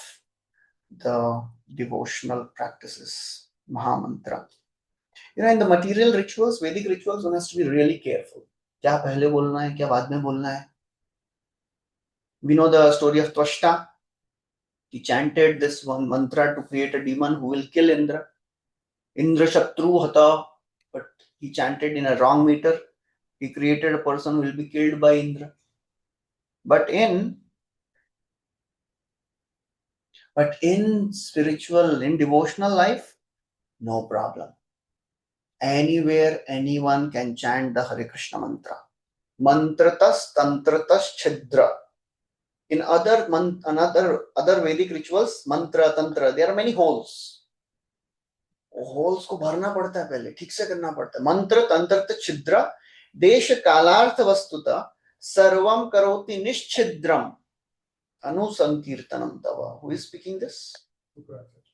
the devotional practices, Mahamantra. You know, in the material rituals, Vedic rituals, one has to be really careful. क्या पहले बोलना है, क्या बाद में बोलना है. We know the story of Twashta. He chanted this one mantra to create a demon who will kill Indra. Indra Shatru Hata, but he chanted in a wrong meter. He created a person who will be killed by Indra. But in spiritual, in devotional life, no problem. Anywhere, anyone can chant the Hare Krishna mantra. Mantratas, tantratas, chidra. In other Vedic rituals, mantra, tantra, there are many holes. Holes को भरना पड़ता है, पहले ठीक से करना पड़ता है. मंत्र तंत्र छिद्र देश कालार्थ वस्तुतः सर्वम करोति निश्छिद्रम अनुसंकीर्तनम तव. Who is speaking this?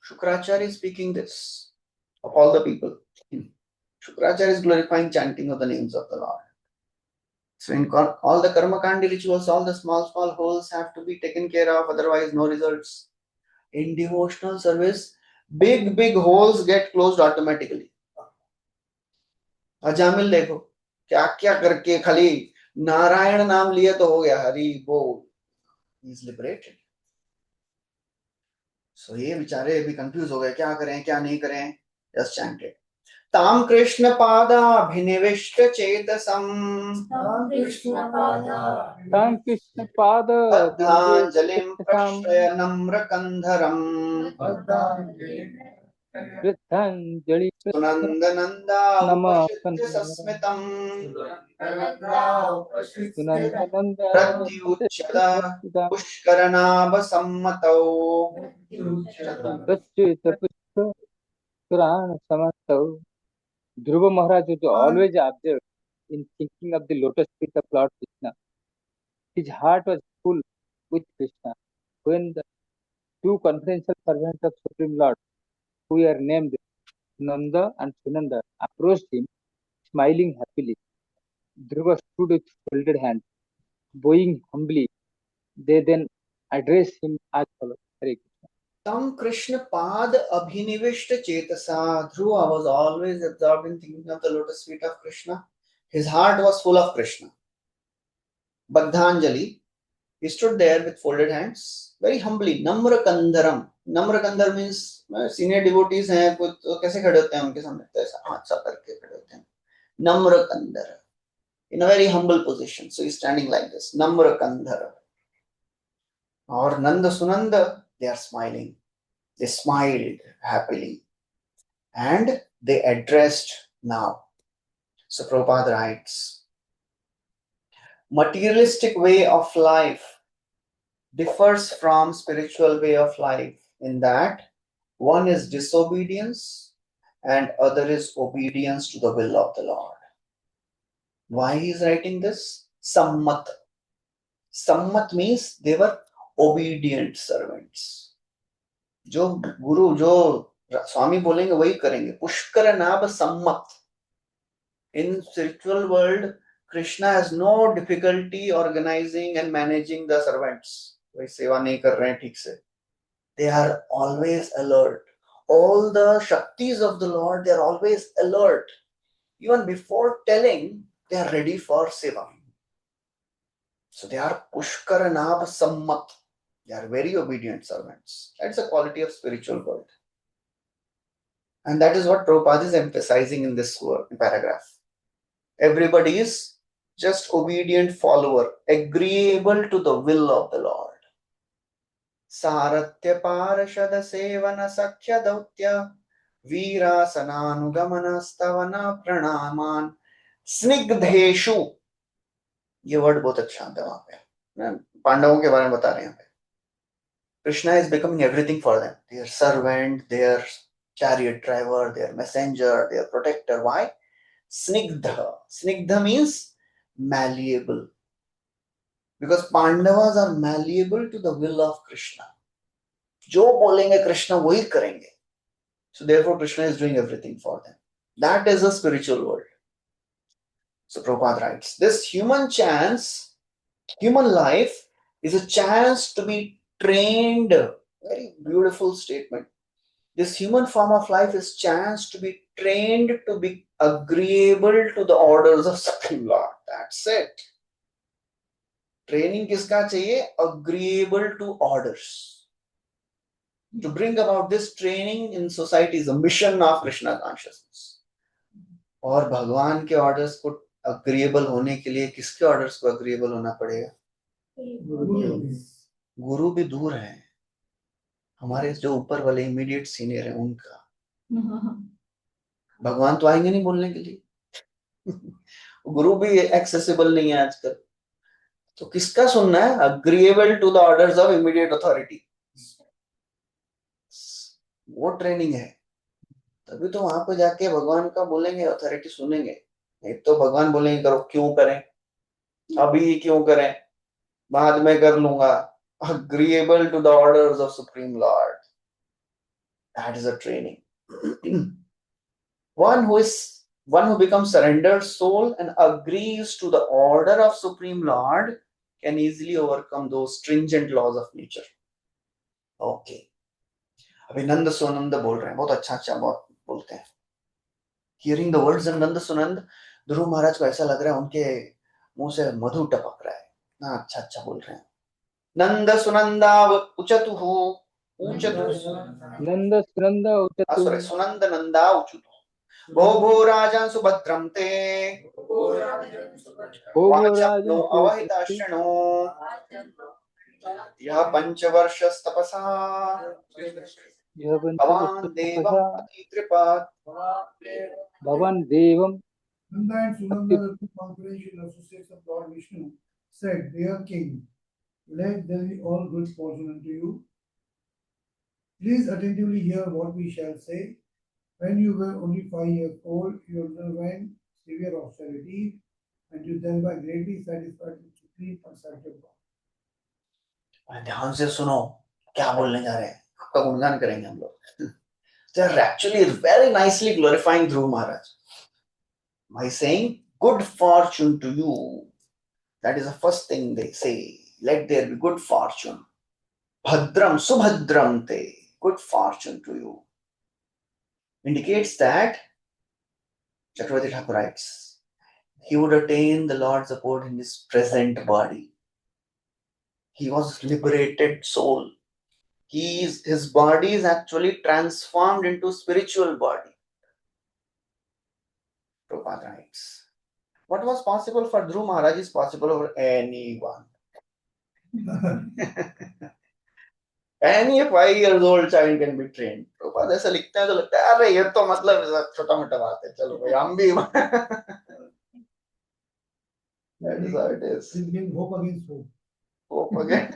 Shukracharya is speaking this of all the people. Shukracharya is glorifying chanting of the names of the Lord. So in all the karma kandi rituals, all the small holes have to be taken care of, otherwise no results. In devotional service, big holes get closed automatically. Ajamil देखो क्या क्या करके खाली नारायण नाम लिया तो हो गया, हरि बोल, he is liberated. So ये बेचारे अभी कंफ्यूज हो गए, क्या करें क्या नहीं करें. Just chant it. ताम कृष्ण पादाभिनिविष्ट चेतसं बद्धांजलिं प्रक्षय नम्र कंधरम् सुनंदनंदा उपशिष्य सस्मितं प्रत्युच्यत पुष्करनाभ सम्मतौ. Dhruva Maharaj was always observed in thinking of the lotus feet of Lord Krishna. His heart was full with Krishna. When the two confidential servants of Supreme Lord, who are named Nanda and Sunanda, approached him, smiling happily, Dhruva stood with folded hands, bowing humbly. They then addressed him as follows: Hare Krishna. Tam Krishna Pad Abhinivishta Chetasa. Dhruva was always absorbed in thinking of the lotus feet of Krishna. His heart was full of Krishna. Baddhanjali, He stood there with folded hands, very humbly. Namra Kandaram. Namra Kandar means senior devotees हैं कुछ तो कैसे खड़े होते हैं उनके सामने तो ऐसा हाथ सा करके खड़े होते हैं. Namra Kandara. In a very humble position. So he's standing like this. Namra Kandara. Or Nanda Sunanda, they are smiling. They smiled happily. And they addressed now. So Prabhupada writes, materialistic way of life differs from spiritual way of life in that one is disobedience and other is obedience to the will of the Lord. Why he is writing this? Sammat. Sammat means they were obedient servants. जो गुरु जो स्वामी बोलेंगे वही करेंगे. पुष्कर नाभ सम्मत. In spiritual world, Krishna has no difficulty organizing and managing the servants. कोई सेवा नहीं कर रहे हैं ठीक से. They are always alert. All the Shaktis of the Lord, they are always alert. Even before telling, they are ready for seva. So they are Pushkar Nab Sammat. They are very obedient servants. That's a quality of spiritual world. And that is what Prabhupada is emphasizing in this paragraph. Everybody is just obedient follower, agreeable to the will of the Lord. Saratya Parashada Sevana Sakya Dautya Veerasananugama Stavana Pranaman Snigdheshu. ये word बहुत अच्छा आता है वहां पे. पांडवों के बारे में बता रहे हैं. Krishna is becoming everything for them. Their servant, their chariot driver, their messenger, their protector. Why? Snigdha. Snigdha means malleable. Because Pandavas are malleable to the will of Krishna. जो बोलेंगे Krishna वही करेंगे. So therefore Krishna is doing everything for them. That is a spiritual world. So Prabhupada writes, this human life is a chance to be trained. Very beautiful statement. This human form of life is chance to be trained to be agreeable to the orders of Supreme Lord. That's it. Training किसका चाहिए? Agreeable to orders. To bring about this training in society is a mission of Krishna consciousness. और भगवान के orders को agreeable होने के लिए किसके orders को agreeable होना पड़ेगा? गुरु भी दूर है. हमारे जो ऊपर वाले इमीडिएट सीनियर है उनका. भगवान तो आएंगे नहीं बोलने के लिए. गुरु भी एक्सेसिबल नहीं है आजकल. तो किसका सुनना है? Agreeable to the orders of immediate authority. वो ट्रेनिंग है. तभी तो वहां पे जाके भगवान का बोलेंगे, अथॉरिटी सुनेंगे. नहीं तो भगवान बोलेंगे करो, क्यों करें, अभी क्यों करें, बाद में कर लूंगा. Agreeable to the orders of Supreme Lord. That is a training. One who becomes surrendered soul and agrees to the order of Supreme Lord can easily overcome those stringent laws of nature. Okay. अभी नंद सुनंद बोल रहे हैं. बहुत अच्छा बहुत बोलते हैं. Hearing the words of नंद सुनंद, ध्रुव महाराज को ऐसा लग रहा है उनके मुंह से मधु टपक रहा है. ना अच्छा बोल रहे हैं. नंद सुनंदा उचतुहु नंद सुनंद उचतु sorry, सुनंद नंदा उचतुहु भो राजन सुभद्रम ते वाचक्नो अवहिताश्रणो यह पंचवर्षस्तपसा भवान देवम अतिकृपात्. भवन देवम. Nanda and Sunanda, the two confidential associates of Lord Vishnu, said, Dear King, let there be all good fortune unto you. Please attentively hear what we shall say. When you were only 5 years old, you underwent severe austerity, and you thereby greatly satisfied the supreme concept of God. ध्यान से सुनो क्या बोलने जा रहे हैं. आपका गुणगान करेंगे हम लोग. They are actually very nicely glorifying Dhruv Maharaj by saying, good fortune to you. That is the first thing they say. Let there be good fortune. Bhadram, subhadram te. Good fortune to you. Indicates that Chakravarti Thakur writes, he would attain the Lord's support in his present body. He was liberated soul. His body is actually transformed into spiritual body. Prabhupada writes. What was possible for Dhruv Maharaj is possible for anyone. Any 5 years old child can be trained. Prabhupada ऐसा लिखते हैं तो लगता है अरे ये तो मतलब छोटा मोटा बात है चलो भाई हम भी that is how it is. This means hope against hope. Hope again.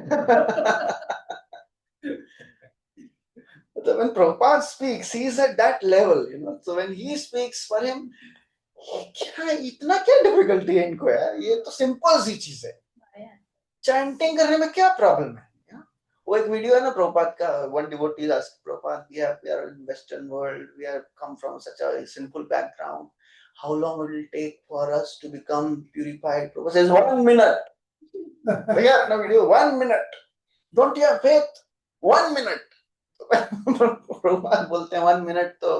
So when Prabhupada speaks, he is at that level, So when he speaks, for him, क्या इतना क्या डिफिकल्टी है इनको यार, ये तो सिंपल सी चीज है. चैंटिंग करने में क्या प्रॉब्लम है? वो एक वीडियो है ना प्रभुपाद का, one devotee asked Prabhupada, we are in Western world, we have come from such a sinful background. How long will it take for us to become purified? Prabhupada says 1 minute. भैया अपना video 1 minute. Don't you have faith? 1 minute. Prabhupada बोलते हैं 1 minute तो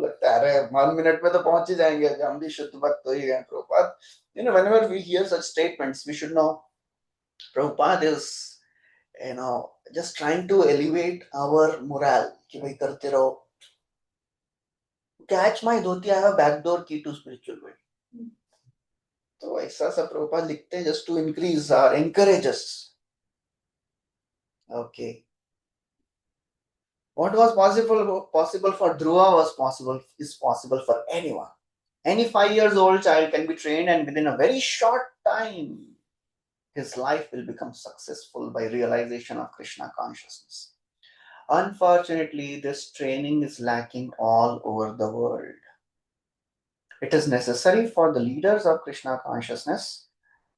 लगता है अरे 1 minute में तो पहुंच ही जाएंगे, हम भी शुद्ध भक्त हो ही गए. Prabhupada, whenever we hear such statements, we should know Prabhupada is just trying to elevate our morale. कि भाई करते रहो. Catch my dhoti, I have a backdoor key to spiritual world. तो ऐसा सब प्रभुपाद लिखते हैं just to increase or encourage us. Okay. What was possible for Dhruva is possible for anyone. Any 5 years old child can be trained, and within a very short time, his life will become successful by realization of Krishna consciousness. Unfortunately, this training is lacking all over the world. It is necessary for the leaders of Krishna consciousness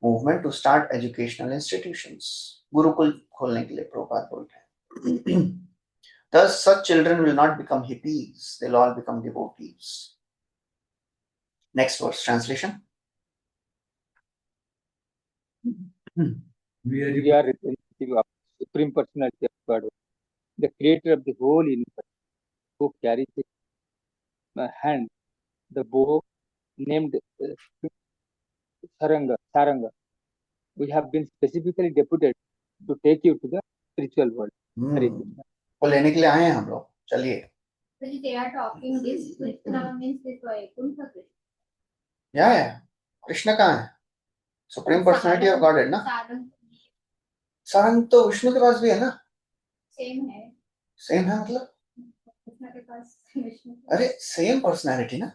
movement to start educational institutions. Gurukul खोलने के लिए प्रभुपाद बोलते हैं. Thus, such children will not become hippies; they'll all become devotees. Next verse translation. We are representative of the Supreme Personality of God, the creator of the whole universe, who carries in my hand the bow named Saranga. We have been specifically deputed to take you to the spiritual world. Hare Krishna. वो लेने के लिए आए हैं हम लोग. चलिए. They are talking this Krishna means this Vaikuntha Krishna. Yeah. Krishna कहाँ है? Supreme Personality of Godhead ना? सारंग तो विष्णु के पास भी है ना? Same है. Same है मतलब? कृष्ण के पास विष्णु. अरे same personality ना?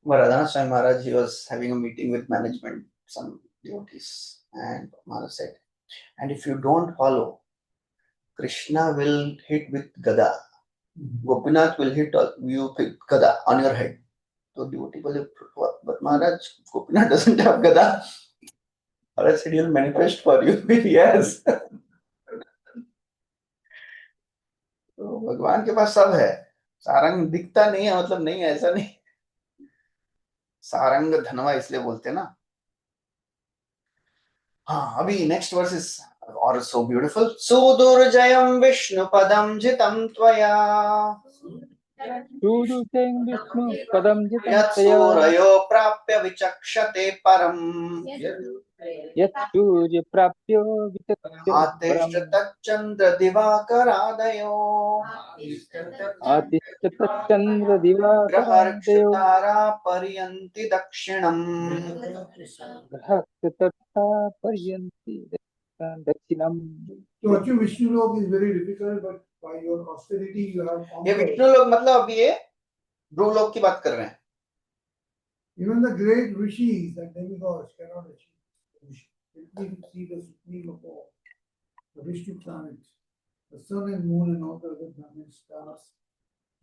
Radhanath Swami Maharaj, he was having a meeting with management, some devotees, and Maharaj said, and if you don't follow, Krishna will hit with Gada. Gopinath will hit you with Gada on your head. So devotee was, but Maharaj, Gopinath doesn't have Gada. Maharaj said, he'll manifest for you. Yes. तो भगवान के पास सब है. सारंग दिखता नहीं है मतलब नहीं है, ऐसा नहीं. सारंग धनवा इसलिए बोलते हैं ना. हाँ, अभी नेक्स्ट वर्स इज और सो ब्यूटीफुल. सुदुर्जयं विष्णु पदं जितं त्वया Sudurseng Vishnu Padam Jitam यत् सूरयो प्राप्य विचक्षते परम् Yat Surya Prapyo Vichakshate आतिष्ठ Param तच्चन्द्र दिवाकरादयो Atishta Chandra Divakaram Deyo ग्रहर्क्षतारा पर्यन्ति दक्षिणम्. Grahakshata Paryanti Dakshinam. To achieve Vishnu Lok is very difficult, but by your austerity you have ये conquered. Vishnu लोक मतलब अभी ये ध्रुव लोक की बात कर रहे हैं. Even the great rishis and demigods cannot achieve Vishnu. Simply to see the supreme of all, the Vishnu planets, the sun and moon and all the other planets, stars,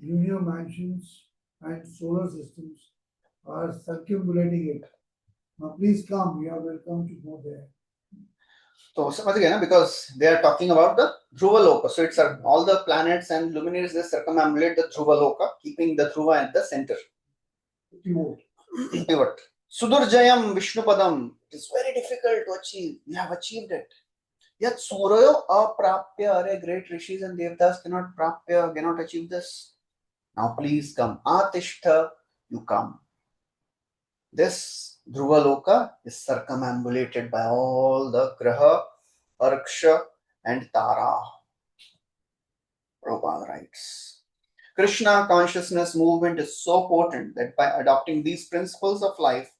lunar mansions and solar systems are circumambulating it. Now please come, you are welcome to go there. तो समझ गए ना, because they are talking about the Dhruva Loka. So it's all the planets and luminaries, they circumambulate the Dhruva Loka, keeping the Dhruva at the center. Pivot. Sudurjayam Vishnupadam. It is very difficult to achieve. We have achieved it. Yet Surayo aprapya. Are great rishis and devtas cannot achieve this. Now please come. Atishtha, you come. This Dhruva Loka is circumambulated by all the Graha, Arksha, and Tara. Prabhupada writes. Krishna consciousness movement is so potent that by adopting these principles of life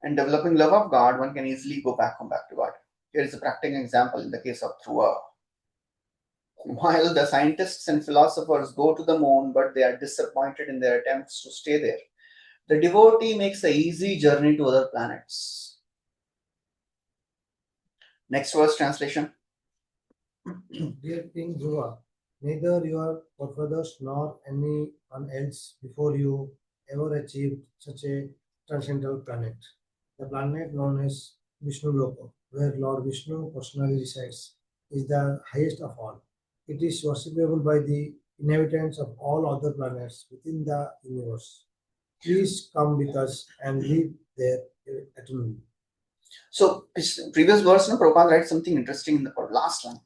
and developing love of God, one can easily come back to God. Here is a practical example in the case of Dhruva. While the scientists and philosophers go to the moon, but they are disappointed in their attempts to stay there, the devotee makes an easy journey to other planets. Next verse translation. Dear King Dhruva, neither your forefathers nor anyone else before you ever achieved such a transcendental planet. The planet known as Vishnu Loka, where Lord Vishnu personally resides, is the highest of all. It is worshipable by the inhabitants of all other planets within the universe. Please come with us and live there eternally. So, previous verse, Prabhupada writes something interesting in the last one.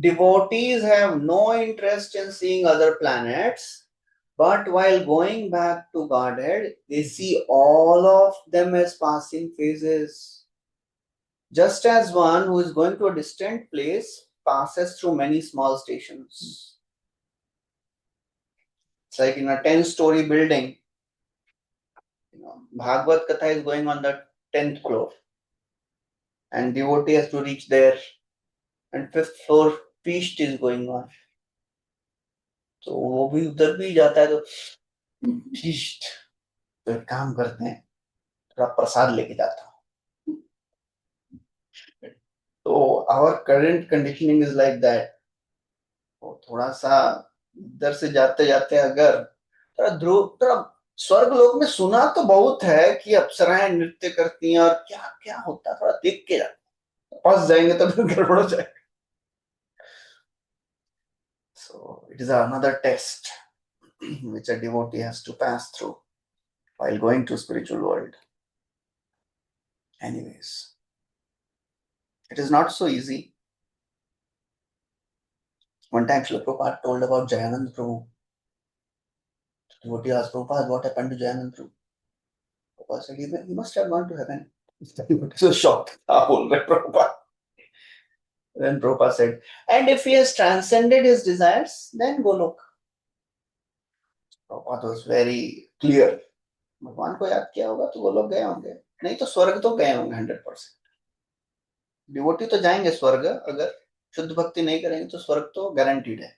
Devotees have no interest in seeing other planets, but while going back to Godhead, they see all of them as passing phases. Just as one who is going to a distant place passes through many small stations. It's like in a 10-story building. Bhagavad Katha is going on the 10th floor. And devotee has to reach there. And 5th floor feast is going on. तो वो भी उधर भी जाता है तो feast. तो एक काम करते हैं, थोड़ा प्रसाद लेके जाता हूँ. तो our current conditioning is like that. तो थोड़ा सा इधर से जाते जाते अगर थोड़ा स्वर्ग लोक में सुना तो बहुत है कि अप्सराएं नृत्य करती हैं और क्या क्या होता है, थोड़ा देख के जाते, फंस जाएंगे तो फिर गड़बड़ हो जाएगा. So it is another test which a devotee has to pass through while going to spiritual world. Anyways, it is not so easy. One time Srila Prabhupada told about Jayanand Prabhu. The devotee asked Prabhupada, what happened to Jayanand Prabhu? Prabhupada said, he must have gone to heaven. So shocked. Prabhupada. Then Prabhupada said, and if he has transcended his desires, then go look. Prabhupada was very clear. भगवान को याद किया होगा तो वो लोग गए होंगे, नहीं तो स्वर्ग तो गए होंगे 100%. डिवोटी तो जाएंगे स्वर्ग, अगर शुद्ध भक्ति नहीं करेंगे तो स्वर्ग तो गारंटीड है.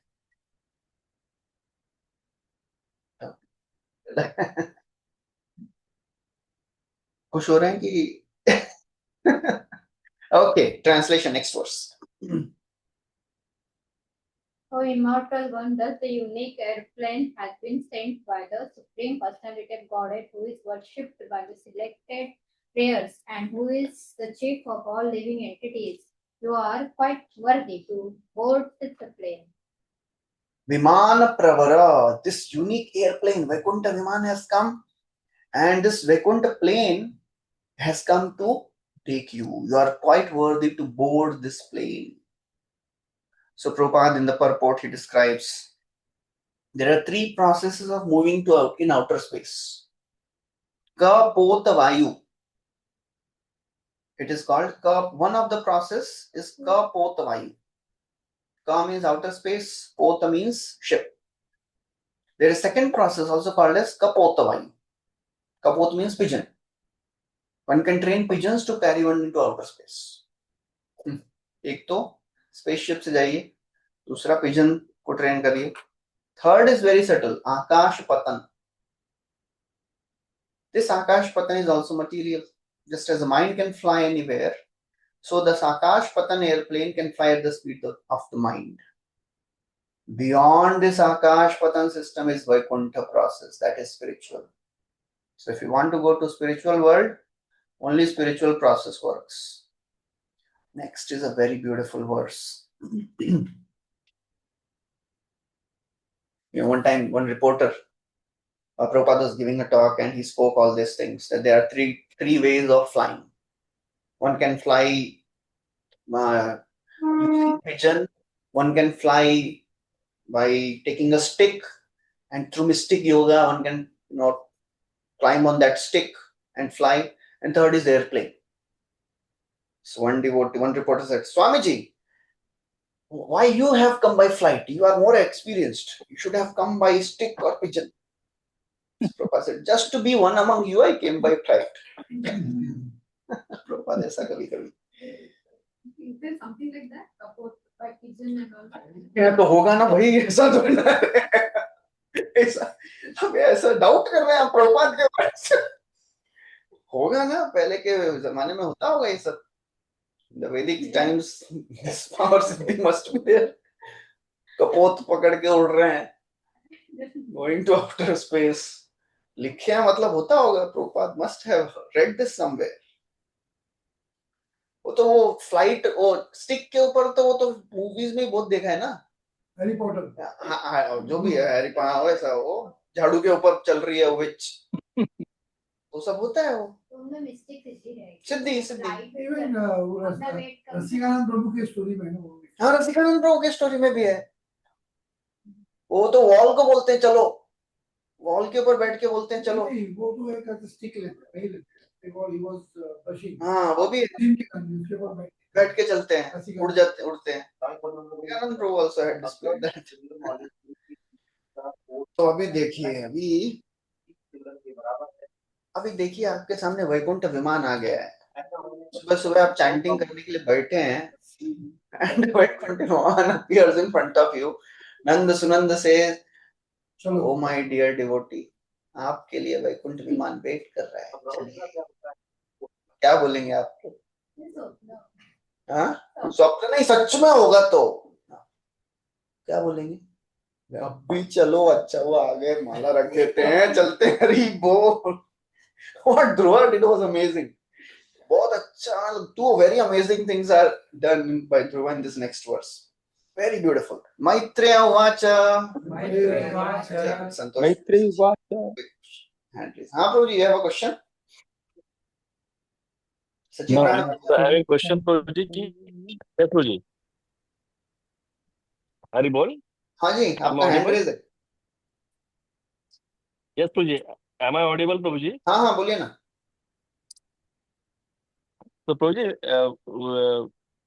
खुश हो रहे हैं कि okay, translation, next verse. O immortal one, thus the unique airplane has been sent by the Supreme Personality of Godhead, who is worshipped by the selected prayers and who is the chief of all living entities. You are quite worthy to board the plane. Vimana Pravara, this unique airplane, Vaikuntha Viman has come, and this Vaikuntha plane has come to take you. You are quite worthy to board this plane. So Prabhupada in the purport he describes there are 3 processes of moving in outer space. Kapota Vayu. It is called one of the process is Kapota Vayu. Ka means outer space, Pota means ship. There is second process also called as Kapota Vayu. Kapot means pigeon. One can train pigeons to carry one into outer space. एक तो spaceship से जाइए, दूसरा pigeon को train करिए. Third is very subtle, आकाश पतन. This Akash Patan is also material. Just as the mind can fly anywhere, so the Akash Patan airplane can fly at the speed of the mind. Beyond this Akash Patan system is Vaikuntha process, that is spiritual. So if you want to go to spiritual world, only spiritual process works. Next is a very beautiful verse. One time, one reporter, Prabhupada was giving a talk and he spoke all these things, that there are three ways of flying. One can fly using pigeon, one can fly by taking a stick, and through mystic yoga, one can climb on that stick and fly. and third is airplane. So one reporter said, Swamiji, why you have come by flight? You are more experienced. You should have come by stick or pigeon. Prabhupada said, just to be one among you, I came by flight. Prabhupada ऐसा कभी कभी. Is there something like that? Support by pigeon and all that? Yeah, तो होगा ना भाई, ऐसा तो ना. ऐसा हमें ऐसा डाउट कर रहे हैं प्रभुपाद के बारे में. होगा ना, पहले के जमाने में होता होगा ये सब. The Vedic times, this power siddhi must be there. कपोत पकड़ के उड़ रहे हैं, going to outer space. लिखे हैं मतलब होता होगा. Prabhupada must have read this somewhere. वो तो वो फ्लाइट वो स्टिक के ऊपर तो वो तो मूवीज में बहुत देखा है ना. Harry Potter. हाँ, जो भी है हैरी पॉटर वैसा वो झाड़ू के ऊपर चल रही है विच. वो सब होता है वो. सिद्धि सिद्धि. इवन रसिकानंद प्रभु की स्टोरी में है वो. हाँ, रसिकानंद प्रभु की स्टोरी में भी है. वो तो वॉल को बोलते हैं चलो, वॉल के ऊपर बैठ के बोलते हैं चलो. वो तो एक स्टिक लेते हैं. हाँ, वो भी बैठ के चलते हैं, उड़ते हैं. रसिकानंद प्रभु also had displayed that. तो अभी देखिए, अभी देखिए आपके सामने वैकुंठ विमान आ गया है. सुबह सुबह आप चैंटिंग करने के लिए बैठे हैं and वैकुंठ विमान appears in front of you. Nand Sunand says, oh my dear devotee, आपके लिए वैकुंठ विमान वेट कर रहा है. चलिए, क्या बोलेंगे आप? हाँ, स्वप्न नहीं, सच में होगा तो क्या बोलेंगे? अभी चलो, अच्छा वो आगे माला रख देते हैं, चलते हैं. हरी बोल. What Dhruva did was amazing. बहुत अच्छा. Two very amazing things are done by Dhruva in this next verse. Very beautiful. Maitreya Uvacha. Santosh. Maitreya Uvacha. हाँ प्रभु जी, you have a question? No, I have a question, Prabhuji. Yes, Prabhuji. Hari bol. हाँ जी, आपका hand raise है. Yes, Prabhuji. Am I audible, Prabhuji? हाँ हाँ, बोलिए ना. So, Prabhuji,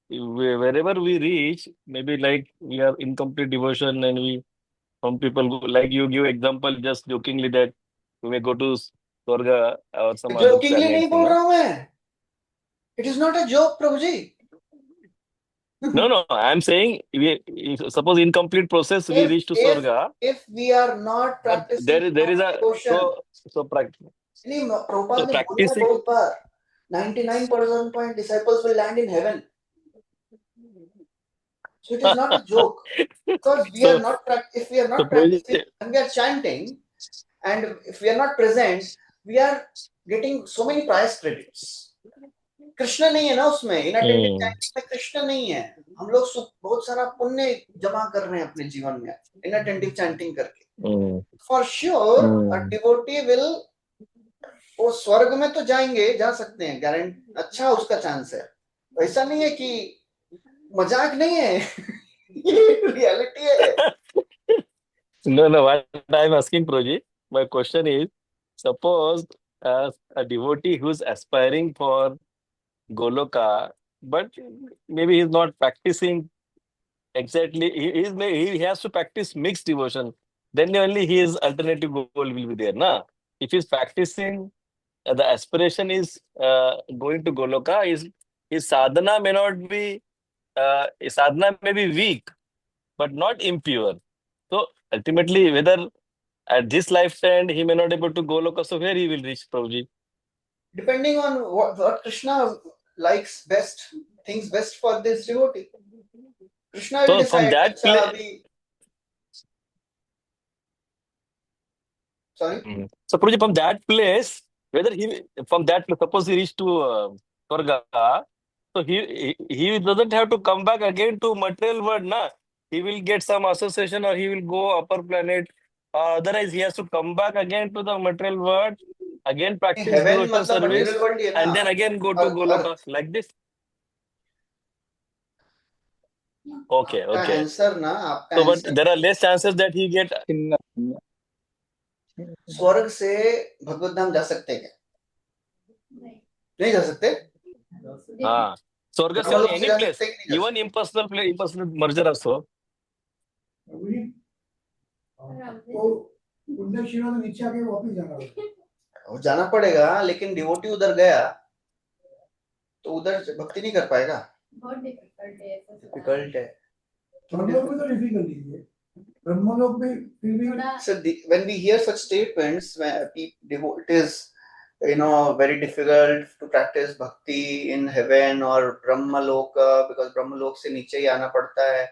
wherever we reach, maybe like we are incomplete devotion, and some people like you give example just jokingly that we may go to Swarga or some other Jokingly planet. नहीं बोल रहा हूँ मैं. It is not a joke, Prabhu ji. No, I am saying suppose incomplete process we reach to Swarga. If we are not practicing, there is a so practice. नहीं, प्रभुपाद ने बोला बहुत बार, 99% disciples will land in heaven. So it is not a joke, because we are not if we are not practicing, and we are chanting, and if we are not present, we are getting so many prize credits. Krishna नहीं है ना उसमें. Inattentive chanting में कृष्ण नहीं है. हम लोग बहुत सारा पुण्य जमा कर रहे हैं अपने जीवन में इनअटेंटिव चैंटिंग करके. For sure a devotee will, वो स्वर्ग में तो जाएंगे, जा सकते हैं, गारंटी, अच्छा उसका चांस है. ऐसा नहीं है कि मजाक नहीं है. ये रियलिटी है. No, what I am asking, Proji, my question is, suppose a devotee who's aspiring for Goloka, but maybe he's not practicing exactly, he has to practice mixed devotion, then only his alternative goal will be there. Na? If he's practicing, the aspiration is going to Goloka, his sadhana may not be, his sadhana may be weak, but not impure. So ultimately, whether at this lifetime he may not able to Goloka, so where he will reach, Prabhuji? Depending on what Krishna likes best, thinks best for this devotee. Krishna will decide. From that place, sorry. So Prabhuji, from that place, whether suppose he reached to Swarga, so he doesn't have to come back again to material world, na? He will get some association, or he will go upper planet. Otherwise, he has to come back again to the material world, again practice devotional service, and then again go to Goloka, like this. Okay. Answer na, so, but there are less chances that he get. स्वर्ग से भगवत धाम जा सकते हैं क्या? नहीं जा सकते? हाँ, स्वर्ग से ब्रह्मलोक से एनी जा प्लेस, सकते कि नहीं जा इवन impersonal मर्जर असो. वही तो पुण्य क्षीणों में नीचे आके वापस जाना होगा। सकते? वो जाना पड़ेगा, लेकिन डिवोटी उधर गया तो उधर भक्ति नहीं कर पाएगा। बहुत डिफिकल्ट है ऐसा डिफिकल्ट है। ब्रह्मलोक में तो डिफिकल्टी है, ब्रह्मलोक में फिर भी So when we hear such statements, when devotees, very difficult to practice bhakti in heaven or Brahma Loka because Brahma Loka से नीचे ही आना पड़ता है.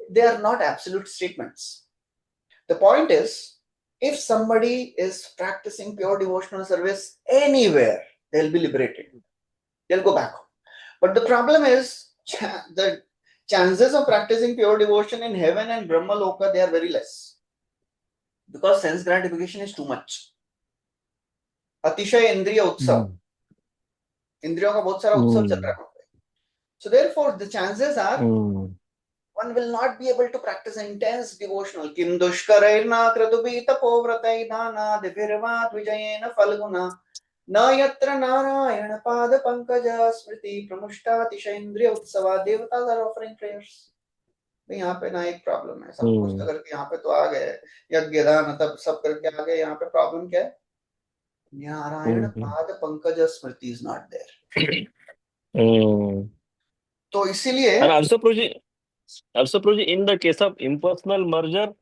They are not absolute statements. The point is, if somebody is practicing pure devotional service anywhere, they'll be liberated. They'll go back home. But the problem is, the chances of practicing pure devotion in heaven and Brahma Loka, they are very less. Because sense gratification is too much. अतिशय इंद्रिय उत्सव, इंद्रियों का बहुत सारा उत्सव चल रहा है. So therefore the chances are one will not be able to practice intense devotional. Kim dushkarairna kradubi tapovratai dhana divirvat vijayena falguna na yatra narayana pada pankaja smriti pramushta अतिशय इंद्रिय उत्सव. Devatas are offering prayers. यहाँ पे ना एक problem है, सब कुछ तो करके यहाँ पे तो आ गए, यज्ञ दान तब सब करके आ गए. यहाँ पे प्रॉब्लम क्या है? नारायण पाद पंकज स्मृति इज नॉट देयर. तो इसीलिए And also Prabhuji, in the case of impersonal merger,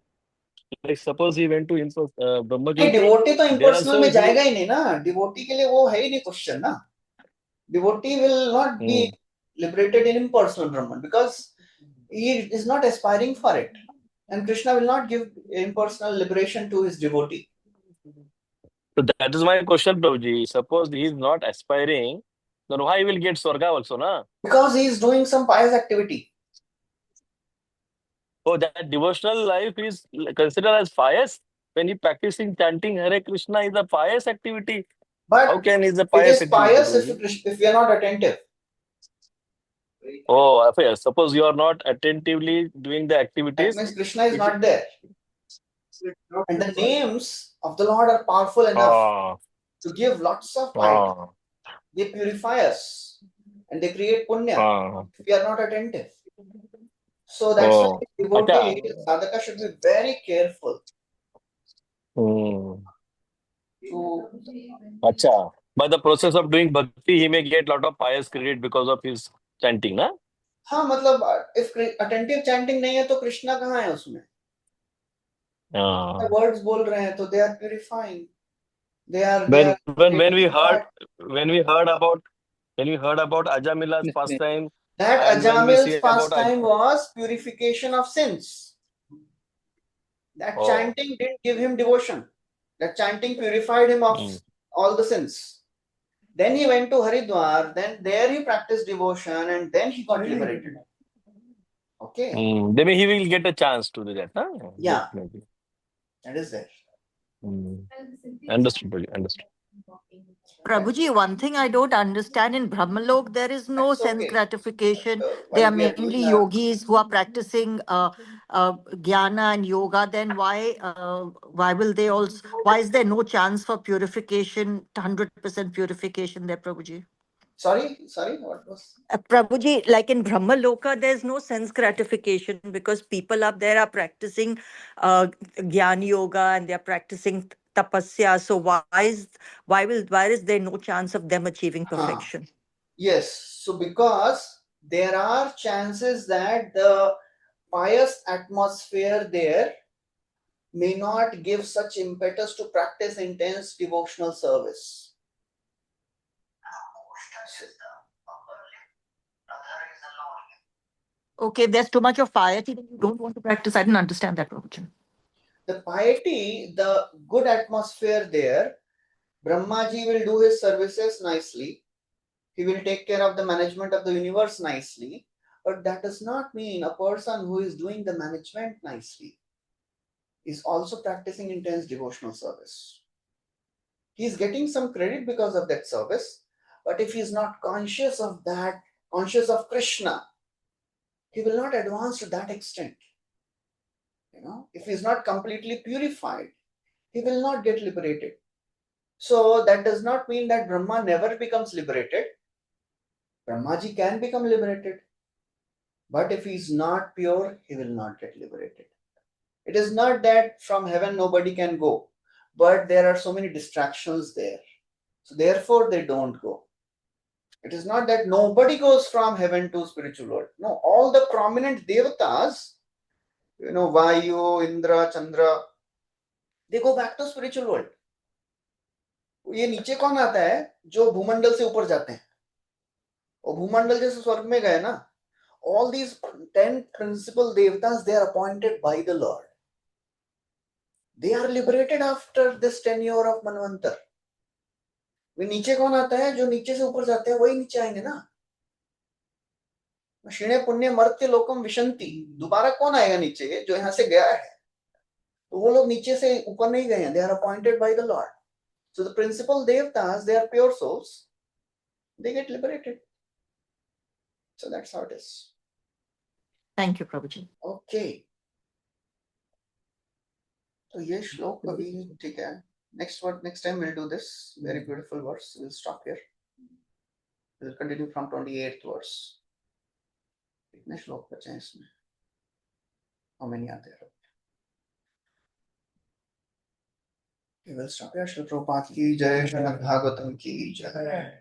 like suppose he went to Brahma Jyoti, devotee तो there इम्पर्सनल also में जाएगा ही नहीं ना. डिवोटी के लिए वो है ही नहीं क्वेश्चन ना. Devotee will not be liberated in impersonal Brahman because he is not aspiring for it, and Krishna will not give impersonal liberation to his devotee. So that is my question, Prabhuji. Suppose he is not aspiring, then why he will get Swarga also, na? Because he is doing some pious activity. So that devotional life is considered as pious? When he practicing chanting Hare Krishna is a pious activity. But How can is a it pious is activity? pious Prabhuji? if you are not attentive. Oh, yes. Suppose you are not attentively doing the That activities. means Krishna is not there. And the names of the Lord are powerful enough to give lots of piety. They purify us and they create punya if we are not attentive. So that's why devotee, sadhaka should be very careful to. Acha. By the process of doing bhakti, he may get lot of pious credit because of his chanting, na? हाँ मतलब if attentive chanting नहीं है तो कृष्णा कहाँ है उसमें? Words बोल रहे हैं तो they are purifying. When we heard about Ajamila's pastime, that and when we Ajamil's see about pastime was purification of sins. That chanting didn't give him devotion. That chanting purified him of all the sins. Then he went to Haridwar, then there he practiced devotion, and then he got liberated. Okay. Then he will get a chance to do that, huh? Yeah. Maybe. That is there. Understood, Prabhuji, understood. Prabhuji, one thing I don't understand, in Brahmalok, there is no That's sense okay. gratification. While They are we are doing mainly our- yogis who are practicing jnana and yoga. Then why will they also, why is there no chance for purification, 100% purification there, Prabhuji? Sorry, what was? Prabhuji, like in Brahmaloka, there's no sense gratification because people up there are practicing Gyan Yoga and they're practicing tapasya. So why is there no chance of them achieving perfection? Yes, so because there are chances that the pious atmosphere there may not give such impetus to practice intense devotional service. Okay, if there's too much of piety, then you don't want to practice. I didn't understand that, Prabhuji. The piety, the good atmosphere there, Brahmaji will do his services nicely. He will take care of the management of the universe nicely. But that does not mean a person who is doing the management nicely is also practicing intense devotional service. He is getting some credit because of that service. But if he is not conscious of that, conscious of Krishna, he will not advance to that extent. If he is not completely purified, he will not get liberated. So that does not mean that Brahma never becomes liberated. Brahmaji can become liberated. But if he is not pure, he will not get liberated. It is not that from heaven nobody can go, but there are so many distractions there. So therefore they don't go. It is not that nobody goes from heaven to spiritual world. No, all the prominent devatas, Vayu, Indra, Chandra, they go back to spiritual world. ये नीचे कौन आता है जो भूमंडल से ऊपर जाते हैं और भूमंडल जैसे स्वर्ग में गए ना all these 10 principal devatas they are appointed by the Lord. They are liberated after this tenure of Manvantar. वे नीचे कौन आता है जो नीचे से ऊपर जाते हैं वही नीचे आएंगे ना क्षीणे पुण्य मर्त्य लोकम विशंति दोबारा कौन आएगा नीचे जो यहाँ से गया है तो वो लोग नीचे से ऊपर नहीं गए हैं they are appointed by the Lord. So the principal devatas they are pure souls, they get liberated. So that's how it is. Thank you, Prabhuji. Okay. तो ये श्लोक अभी ठीक है next time we'll do this very beautiful verse. We'll stop here. We'll continue from 28th verse. कितने श्लोक बचे हैं इसमें? How many are there? We will stop here. Shri Prabhupada ki jai, Srimad Bhagvatam ki jai.